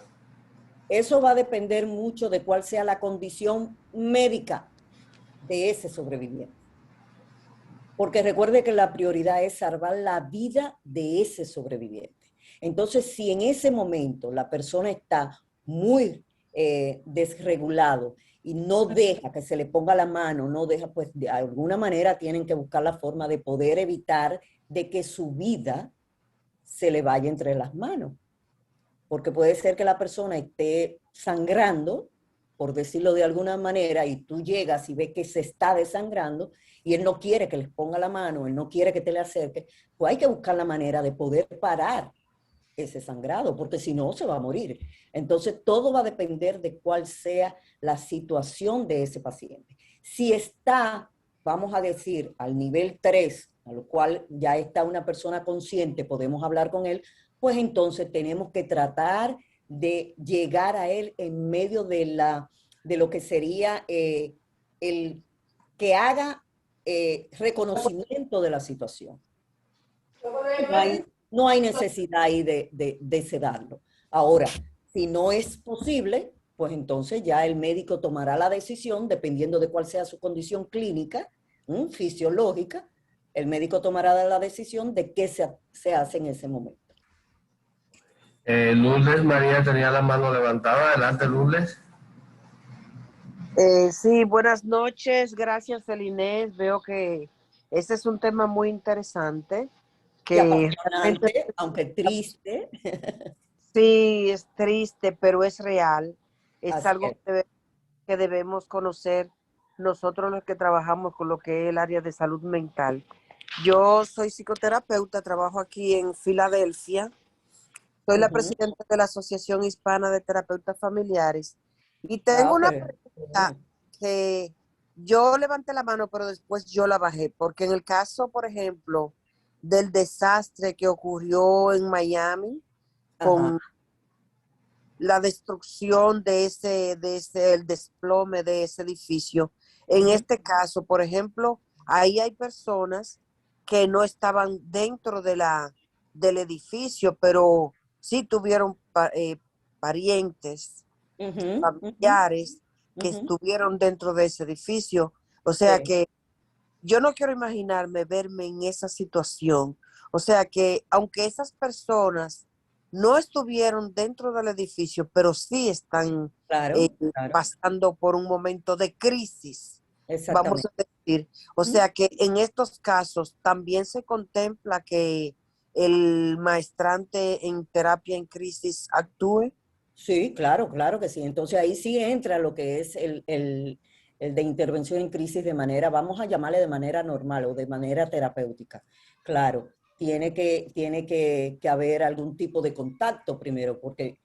Speaker 1: Eso va a depender mucho de cuál sea la condición médica de ese sobreviviente. Porque recuerde que la prioridad es salvar la vida de ese sobreviviente. Entonces, si en ese momento la persona está muy desregulado y no deja que se le ponga la mano, no deja, pues de alguna manera tienen que buscar la forma de poder evitar de que su vida se le vaya entre las manos. Porque puede ser que la persona esté sangrando, por decirlo de alguna manera, y tú llegas y ves que se está desangrando, y él no quiere que les ponga la mano, él no quiere que te le acerque, pues hay que buscar la manera de poder parar ese sangrado, porque si no se va a morir. Entonces todo va a depender de cuál sea la situación de ese paciente. Si está, vamos a decir, al nivel 3, a lo cual ya está una persona consciente, podemos hablar con él, pues entonces tenemos que tratar de llegar a él en medio de lo que sería el que haga reconocimiento de la situación. No hay necesidad ahí de sedarlo. Ahora, si no es posible, pues entonces ya el médico tomará la decisión, dependiendo de cuál sea su condición clínica, fisiológica, el médico tomará la decisión de qué se hace en ese momento.
Speaker 4: Lourdes María tenía la mano levantada. Adelante, Lourdes.
Speaker 7: Sí, buenas noches. Gracias, Celine. Veo que este es un tema muy interesante. Que
Speaker 1: realmente, aunque triste.
Speaker 7: Sí, es triste, pero es real. Es
Speaker 1: Así
Speaker 7: algo
Speaker 1: es.
Speaker 7: que debemos conocer nosotros los que trabajamos con lo que es el área de salud mental. Yo soy psicoterapeuta, trabajo aquí en Filadelfia. Soy la presidenta de la Asociación Hispana de Terapeutas Familiares. Y tengo una pregunta que yo levanté la mano, pero después yo la bajé, porque en el caso, por ejemplo, del desastre que ocurrió en Miami, con la destrucción el desplome de ese edificio. En este caso, por ejemplo, ahí hay personas que no estaban dentro del edificio, pero sí tuvieron parientes, familiares que estuvieron dentro de ese edificio. O sea que yo no quiero imaginarme verme en esa situación. O sea que aunque esas personas no estuvieron dentro del edificio, pero sí están pasando por un momento de crisis, vamos a decir. O sea que en estos casos también se contempla que el maestrante en terapia en crisis actúe?
Speaker 1: Sí, claro, claro que sí. Entonces ahí sí entra lo que es el de intervención en crisis de manera, vamos a llamarle de manera normal o de manera terapéutica. Claro, tiene que haber algún tipo de contacto primero, porque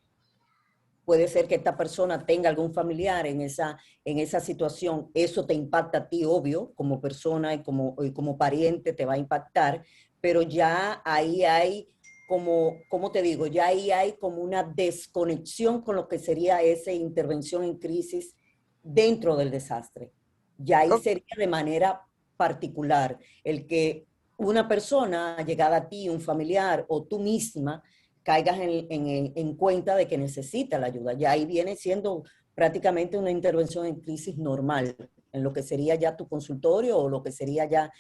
Speaker 1: puede ser que esta persona tenga algún familiar en esa situación. Eso te impacta a ti, obvio, como persona y como pariente te va a impactar, pero ya ahí hay como te digo, ya ahí hay como una desconexión con lo que sería esa intervención en crisis dentro del desastre. Ya ahí
Speaker 7: Ok,
Speaker 1: sería de manera particular el que una persona llegada a ti, un familiar o tú misma, caigas en cuenta de que necesita la ayuda. Ya ahí viene siendo prácticamente una intervención en crisis normal, en lo que sería ya tu consultorio o lo que sería ya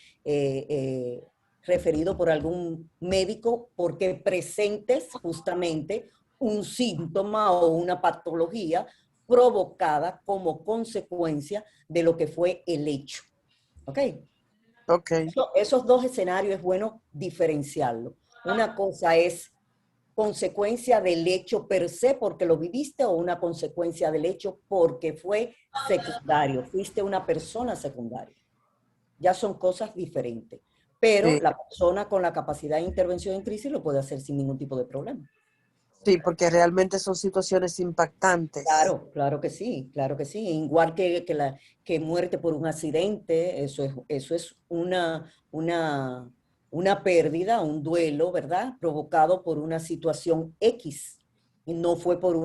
Speaker 1: referido por algún médico porque presentes justamente un síntoma o una patología provocada como consecuencia de lo que fue el hecho. ¿Ok?
Speaker 7: ok,
Speaker 1: Esos dos escenarios es bueno diferenciarlo. Una cosa es consecuencia del hecho per se porque lo viviste o una consecuencia del hecho porque fue secundario, fuiste una persona secundaria. Ya son cosas diferentes. Pero
Speaker 7: sí,
Speaker 1: la persona con la capacidad de intervención en crisis lo puede hacer sin ningún tipo de problema.
Speaker 7: sí, porque realmente son situaciones impactantes.
Speaker 1: Claro, claro que sí, claro que sí. Igual que muerte por un accidente, eso es una pérdida, un duelo, ¿verdad? Provocado por una situación X. Y no fue por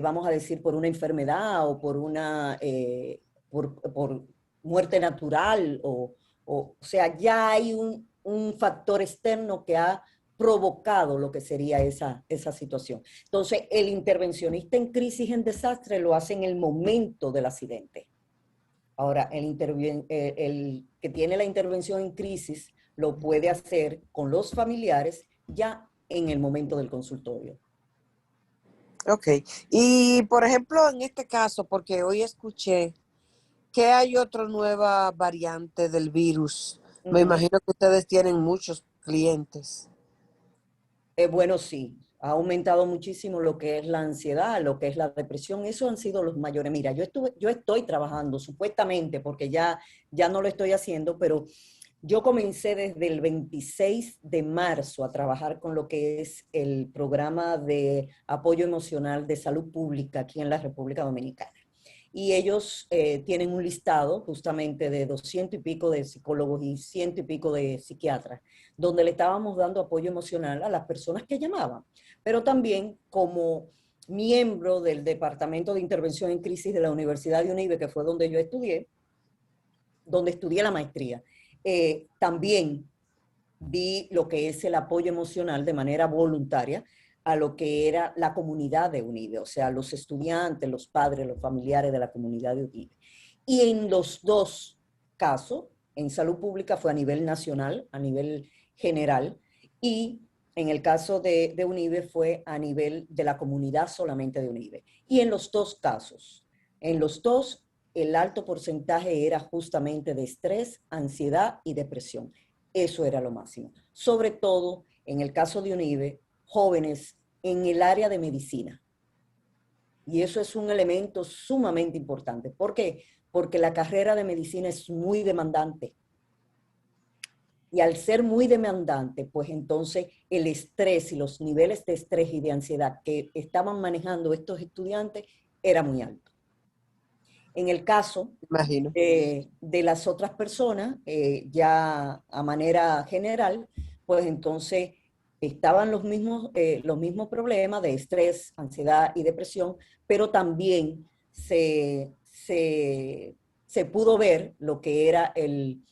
Speaker 1: vamos a decir, por una enfermedad o por muerte natural. O sea, ya hay un factor externo que ha provocado lo que sería esa situación. Entonces, el intervencionista en crisis en desastre lo hace en el momento del accidente. Ahora, el que tiene la intervención en crisis lo puede hacer con los familiares ya en el momento del consultorio.
Speaker 7: Ok. Y por ejemplo, en este caso, porque hoy escuché que hay otra nueva variante del virus. Me imagino que ustedes tienen muchos clientes.
Speaker 1: Bueno, sí, ha aumentado muchísimo lo que es la ansiedad, lo que es la depresión. Esos han sido los mayores. Mira, yo estoy trabajando supuestamente, porque ya no lo estoy haciendo, pero yo comencé desde el 26 de marzo a trabajar con lo que es el programa de apoyo emocional de salud pública aquí en la República Dominicana. Y ellos tienen un listado justamente de 200 y pico de psicólogos y 100 y pico de psiquiatras, donde le estábamos dando apoyo emocional a las personas que llamaban, pero también como miembro del Departamento de Intervención en Crisis de la Universidad de UNIBE, que fue donde yo estudié, donde estudié la maestría, también di lo que es el apoyo emocional de manera voluntaria a lo que era la comunidad de UNIBE, o sea, los estudiantes, los padres, los familiares de la comunidad de UNIBE. Y en los dos casos, en salud pública fue a nivel nacional, a nivel general, y en el caso de UNIBE fue a nivel de la comunidad solamente de UNIBE. Y en los dos casos, en los dos, el alto porcentaje era justamente de estrés, ansiedad y depresión. Eso era lo máximo. Sobre todo, en el caso de UNIBE, jóvenes en el área de medicina. Y eso es un elemento sumamente importante. ¿Por qué? Porque la carrera de medicina es muy demandante. Y al ser muy demandante, pues entonces el estrés y los niveles de estrés y de ansiedad que estaban manejando estos estudiantes era muy alto. En el caso
Speaker 7: Imagino.
Speaker 1: de las otras personas, ya a manera general, pues entonces estaban los mismos problemas de estrés, ansiedad y depresión, pero también se pudo ver lo que era el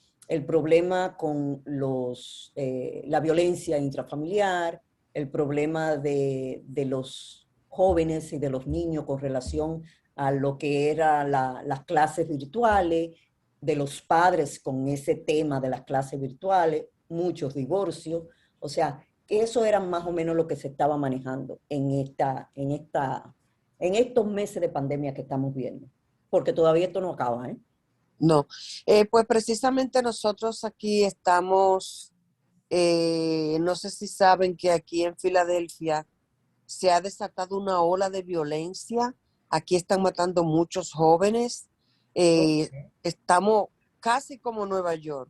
Speaker 1: problema con la violencia intrafamiliar, el problema de los jóvenes y de los niños con relación a lo que eran las clases virtuales, de los padres con ese tema de las clases virtuales, muchos divorcios. O sea, eso era más o menos lo que se estaba manejando en estos meses de pandemia que estamos viendo. Porque todavía esto no acaba, ¿eh?
Speaker 7: No. Pues precisamente nosotros aquí estamos No sé si saben que aquí en Filadelfia se ha desatado una ola de violencia. Aquí están matando muchos jóvenes. Estamos casi como Nueva York.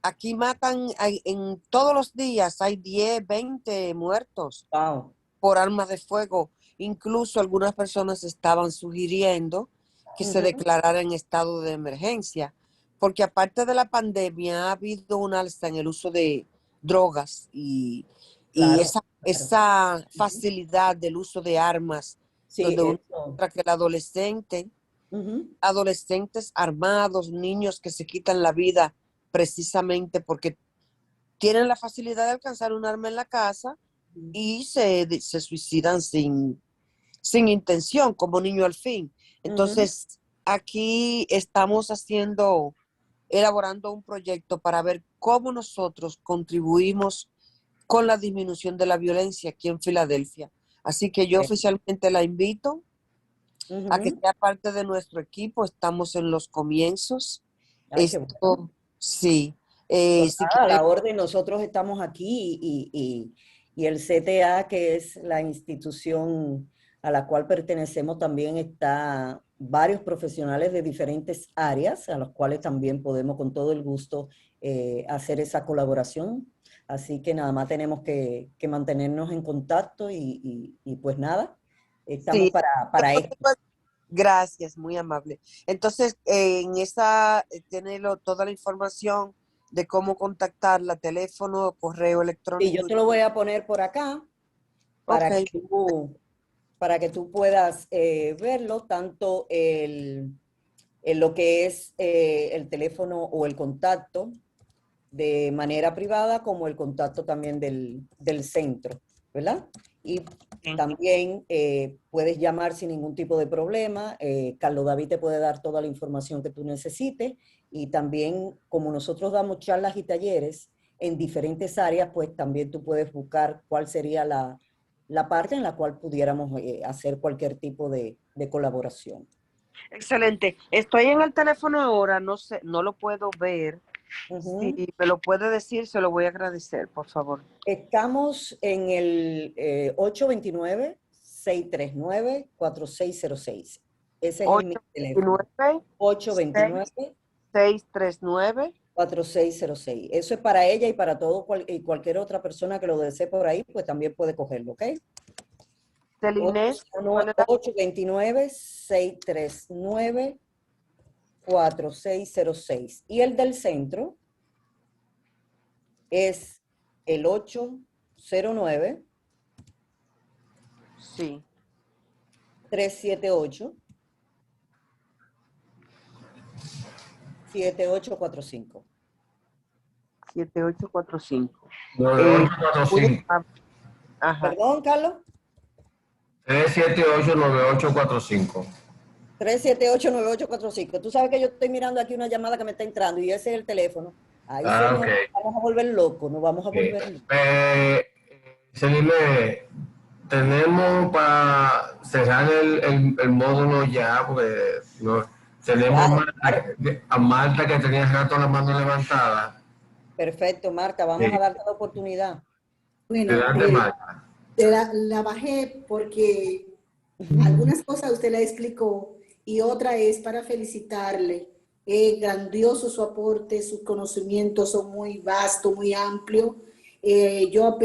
Speaker 7: Aquí matan, en todos los días hay 10, 20 muertos por armas de fuego. Incluso algunas personas estaban sugiriendo que se declarara en estado de emergencia, porque aparte de la pandemia ha habido un alza en el uso de drogas y esa facilidad del uso de armas, donde uno encuentra que el adolescentes armados, niños que se quitan la vida precisamente porque tienen la facilidad de alcanzar un arma en la casa y se suicidan sin intención, como niño al fin. Entonces, aquí estamos elaborando un proyecto para ver cómo nosotros contribuimos con la disminución de la violencia aquí en Filadelfia. Así que yo oficialmente la invito a que sea parte de nuestro equipo. Estamos en los comienzos. Sí.
Speaker 1: A la orden, nosotros estamos aquí y el CTA, que es la institución a la cual pertenecemos, también está varios profesionales de diferentes áreas, a los cuales también podemos con todo el gusto hacer esa colaboración. Así que nada más tenemos que mantenernos en contacto y pues nada, estamos para esto.
Speaker 7: Gracias, muy amable. Entonces, en esa tiene toda la información de cómo contactarla, teléfono, correo electrónico.
Speaker 1: Y yo te lo voy a poner por acá para que tú puedas verlo, tanto en lo que es el teléfono o el contacto de manera privada, como el contacto también del centro, ¿verdad? Y también puedes llamar sin ningún tipo de problema. Carlos David te puede dar toda la información que tú necesites. Y también, como nosotros damos charlas y talleres en diferentes áreas, pues también tú puedes buscar cuál sería la parte en la cual pudiéramos hacer cualquier tipo de colaboración.
Speaker 7: Excelente. Estoy en el teléfono ahora, no sé, no lo puedo ver. Si me lo puede decir, se lo voy a agradecer, por favor.
Speaker 1: Estamos en el 829-639-4606. Ese es mi teléfono. 829-639-4606. Eso es para ella y para todo y cualquier otra persona que lo desee por ahí, pues también puede cogerlo, ¿ok? 829-639-4606. Y el del centro es el 809 378 7845.
Speaker 7: 7845.
Speaker 4: 9845.
Speaker 1: Perdón, Carlos.
Speaker 4: 378-9845.
Speaker 1: 378-9845. Tú sabes que yo estoy mirando aquí una llamada que me está entrando y ese es el teléfono. Ahí señor,
Speaker 4: okay.
Speaker 1: Vamos a volver locos, nos vamos a volver locos.
Speaker 4: Celine, tenemos para cerrar el módulo ya, porque no, tenemos a Marta que tenía rato la mano levantada.
Speaker 1: Perfecto, Marta, vamos a darte la oportunidad.
Speaker 9: Bueno,
Speaker 4: Marta.
Speaker 9: la bajé porque algunas cosas usted la explicó y otra es para felicitarle. Es grandioso su aporte, sus conocimientos son muy vastos, muy amplios. Yo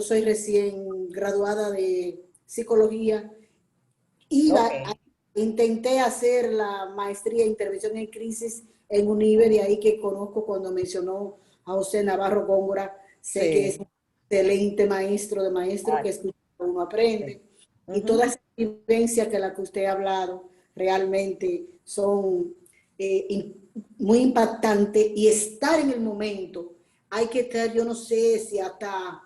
Speaker 9: soy recién graduada de psicología. Intenté hacer la maestría en intervención en crisis en UNIBE, de ahí que conozco cuando mencionó a José Navarro Góngora. Sé que es un excelente maestro que escucha, uno aprende. Y toda esa vivencia que la que usted ha hablado realmente son muy impactantes, y estar en el momento, hay que estar, yo no sé si hasta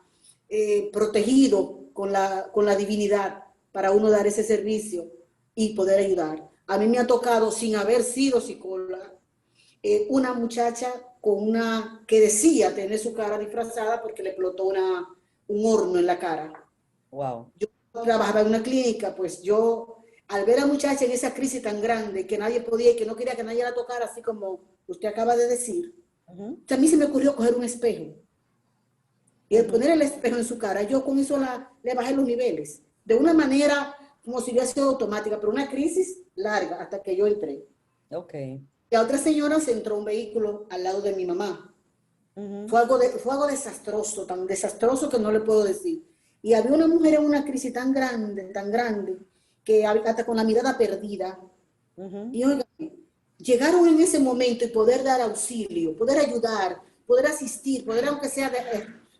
Speaker 9: protegido con la divinidad para uno dar ese servicio y poder ayudar. A mí me ha tocado, sin haber sido psicóloga, una muchacha que decía tener su cara disfrazada porque le explotó un horno en la cara.
Speaker 1: Wow.
Speaker 9: Yo trabajaba en una clínica, pues yo, al ver a la muchacha en esa crisis tan grande que nadie podía y que no quería que nadie la tocara, así como usted acaba de decir, Entonces, a mí se me ocurrió coger un espejo. Y al poner el espejo en su cara, yo con eso le bajé los niveles. De una manera como si hubiera sido automática, pero una crisis larga hasta que yo entré.
Speaker 1: Ok.
Speaker 9: Y a otra señora se entró un vehículo al lado de mi mamá. Fue algo desastroso, tan desastroso que no le puedo decir. Y había una mujer en una crisis tan grande, que hasta con la mirada perdida. Y oigan, llegaron en ese momento y poder dar auxilio, poder ayudar, poder asistir, poder aunque sea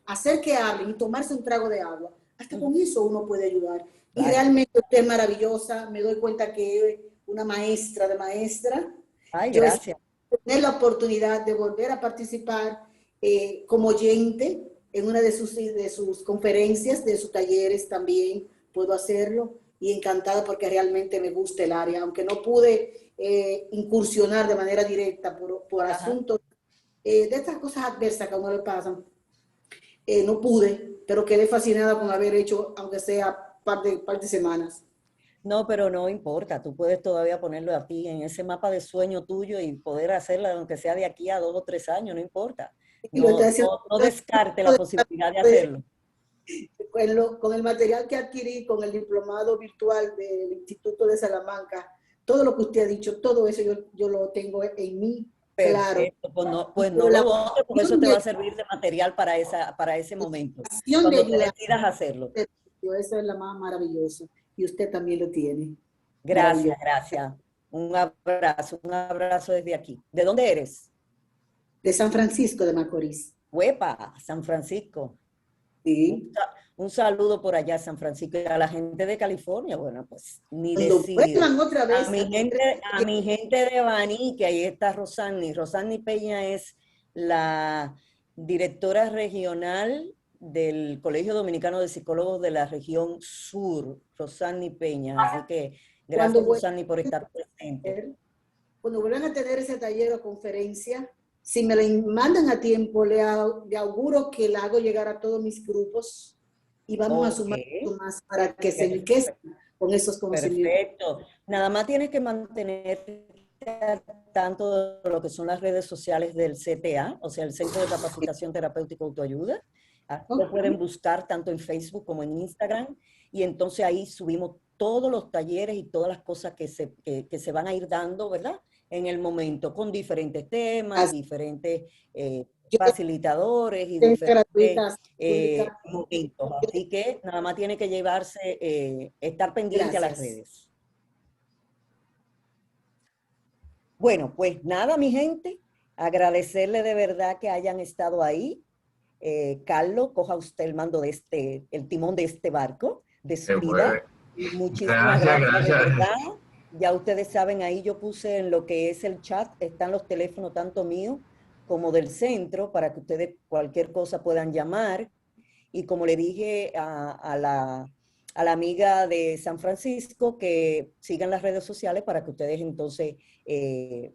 Speaker 9: hacer que hablen y tomarse un trago de agua. Hasta con eso uno puede ayudar. Y realmente usted es maravillosa. Me doy cuenta que es una maestra de maestra.
Speaker 1: Ay, gracias.
Speaker 9: Tener la oportunidad de volver a participar como oyente en una de sus conferencias, de sus talleres también puedo hacerlo. Y encantada porque realmente me gusta el área, aunque no pude incursionar de manera directa por asuntos de estas cosas adversas que a uno le pasan. No pude, pero quedé fascinada con haber hecho, aunque sea par de semanas.
Speaker 1: No, pero no importa, tú puedes todavía ponerlo a ti en ese mapa de sueño tuyo y poder hacerla, aunque sea de aquí a 2 o 3 años, no importa. No descarte la posibilidad de hacerlo.
Speaker 9: Con el material que adquirí, con el diplomado virtual del Instituto de Salamanca, todo lo que usted ha dicho, todo eso yo lo tengo en mí, claro.
Speaker 1: Pues no lo botes, porque eso te va a servir de material para ese momento, cuando te decidas hacerlo.
Speaker 9: Eso es la más maravillosa, y usted también lo tiene.
Speaker 1: Gracias, gracias. Un abrazo desde aquí. ¿De dónde eres?
Speaker 9: De San Francisco de Macorís.
Speaker 1: ¡Huepa! San Francisco.
Speaker 9: Sí.
Speaker 1: Un saludo por allá, San Francisco, y a la gente de California. Bueno, pues ni decir.
Speaker 9: Otra vez,
Speaker 1: a mi gente de Baní, que ahí está Rosani. Rosani Peña es la directora regional del Colegio Dominicano de Psicólogos de la región sur, Rosani Peña. Así que gracias, Rosani, por estar presente.
Speaker 9: Cuando vuelvan a tener ese taller o conferencia, si me la mandan a tiempo, le auguro que la hago llegar a todos mis grupos y vamos a sumar más para que se enriquezcan con esos conocimientos.
Speaker 1: Perfecto. Nada más tienes que mantener tanto de lo que son las redes sociales del CTA, o sea, el Centro de Capacitación Terapéutica Autoayuda. Lo pueden buscar tanto en Facebook como en Instagram, y entonces ahí subimos todos los talleres y todas las cosas que se van a ir dando, ¿verdad? En el momento, con diferentes temas, diferentes facilitadores y diferentes momentos. Así que nada más tiene que llevarse, estar pendiente a las redes. Bueno, pues nada, mi gente, agradecerle de verdad que hayan estado ahí. Carlos, coja usted el mando de el timón de este barco, de su vida. Muchísimas gracias. De verdad. Ya ustedes saben, ahí yo puse en lo que es el chat, están los teléfonos tanto míos como del centro, para que ustedes cualquier cosa puedan llamar. Y como le dije a la amiga de San Francisco, que sigan las redes sociales para que ustedes entonces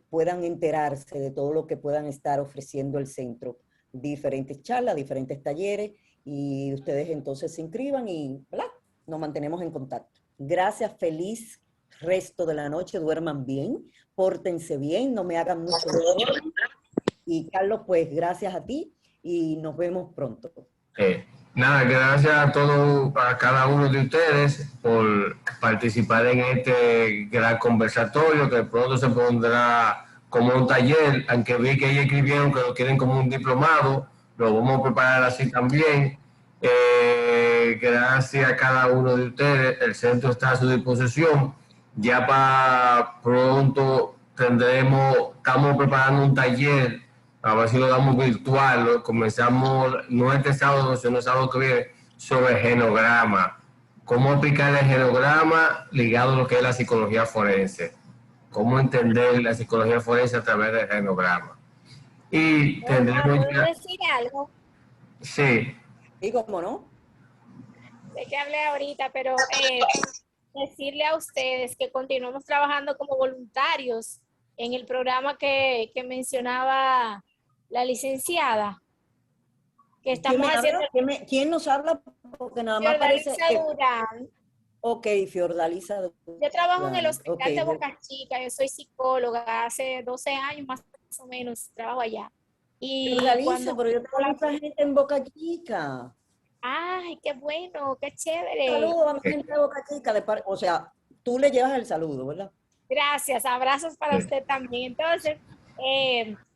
Speaker 1: puedan enterarse de todo lo que puedan estar ofreciendo el centro. Diferentes charlas, diferentes talleres, y ustedes entonces se inscriban y ¿verdad? Nos mantenemos en contacto. Gracias, feliz resto de la noche, duerman bien, pórtense bien, no me hagan mucho dolor. Y Carlos, pues gracias a ti y nos vemos pronto.
Speaker 4: Nada, gracias a todos, a cada uno de ustedes por participar en este gran conversatorio que pronto se pondrá como un taller, aunque vi que ellos escribieron que lo quieren como un diplomado, lo vamos a preparar así también. Gracias a cada uno de ustedes, el centro está a su disposición. Ya para pronto estamos preparando un taller, a ver si lo damos virtual, comenzamos no este sábado, sino el sábado que viene, sobre genograma. Cómo aplicar el genograma ligado a lo que es la psicología forense. Cómo entender la psicología forense a través del genograma. Y tendremos
Speaker 3: ¿Puedo decir algo?
Speaker 4: Sí.
Speaker 1: ¿Y cómo no?
Speaker 3: Sé que hablé ahorita, pero decirle a ustedes que continuamos trabajando como voluntarios en el programa que mencionaba la licenciada. Que estamos haciendo.
Speaker 1: ¿Quién nos habla? Porque nada más parece
Speaker 3: que... Durán.
Speaker 1: Ok, Fiordalisa.
Speaker 3: Yo trabajo en el hospital de Boca Chica, yo soy psicóloga, hace 12 años más o menos trabajo allá. Y
Speaker 1: pero yo tengo mucha gente en Boca Chica.
Speaker 3: Ay, qué bueno, qué chévere.
Speaker 1: Saludos a mi gente de Boca Chica. O sea, tú le llevas el saludo, ¿verdad?
Speaker 3: Gracias, abrazos para usted también. Entonces,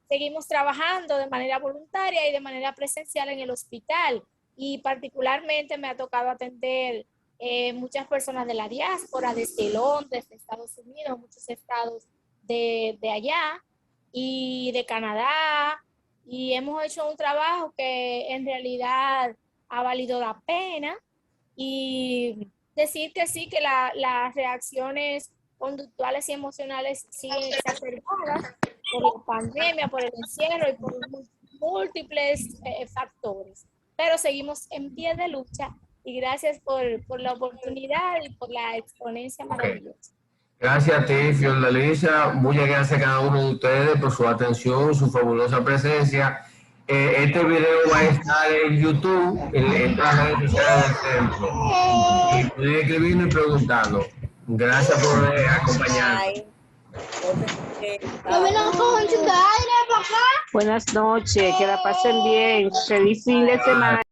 Speaker 3: seguimos trabajando de manera voluntaria y de manera presencial en el hospital. Y particularmente me ha tocado atender muchas personas de la diáspora, desde Londres, de Estados Unidos, muchos estados de allá y de Canadá. Y hemos hecho un trabajo que en realidad ha valido la pena. Y decir que sí, que las reacciones conductuales y emocionales siguen exacerbadas por la pandemia, por el encierro y por múltiples factores. Pero seguimos en pie de lucha y gracias por la oportunidad y por la exponencia maravillosa.
Speaker 4: Gracias a ti, Fiordalisa. Muchas gracias a cada uno de ustedes por su atención, su fabulosa presencia. Este video va a estar en YouTube, en todas las redes sociales del centro. Y pueden escribirme y preguntarlo. Gracias por acompañarnos.
Speaker 2: Buenas noches, que la pasen bien. Feliz fin de semana.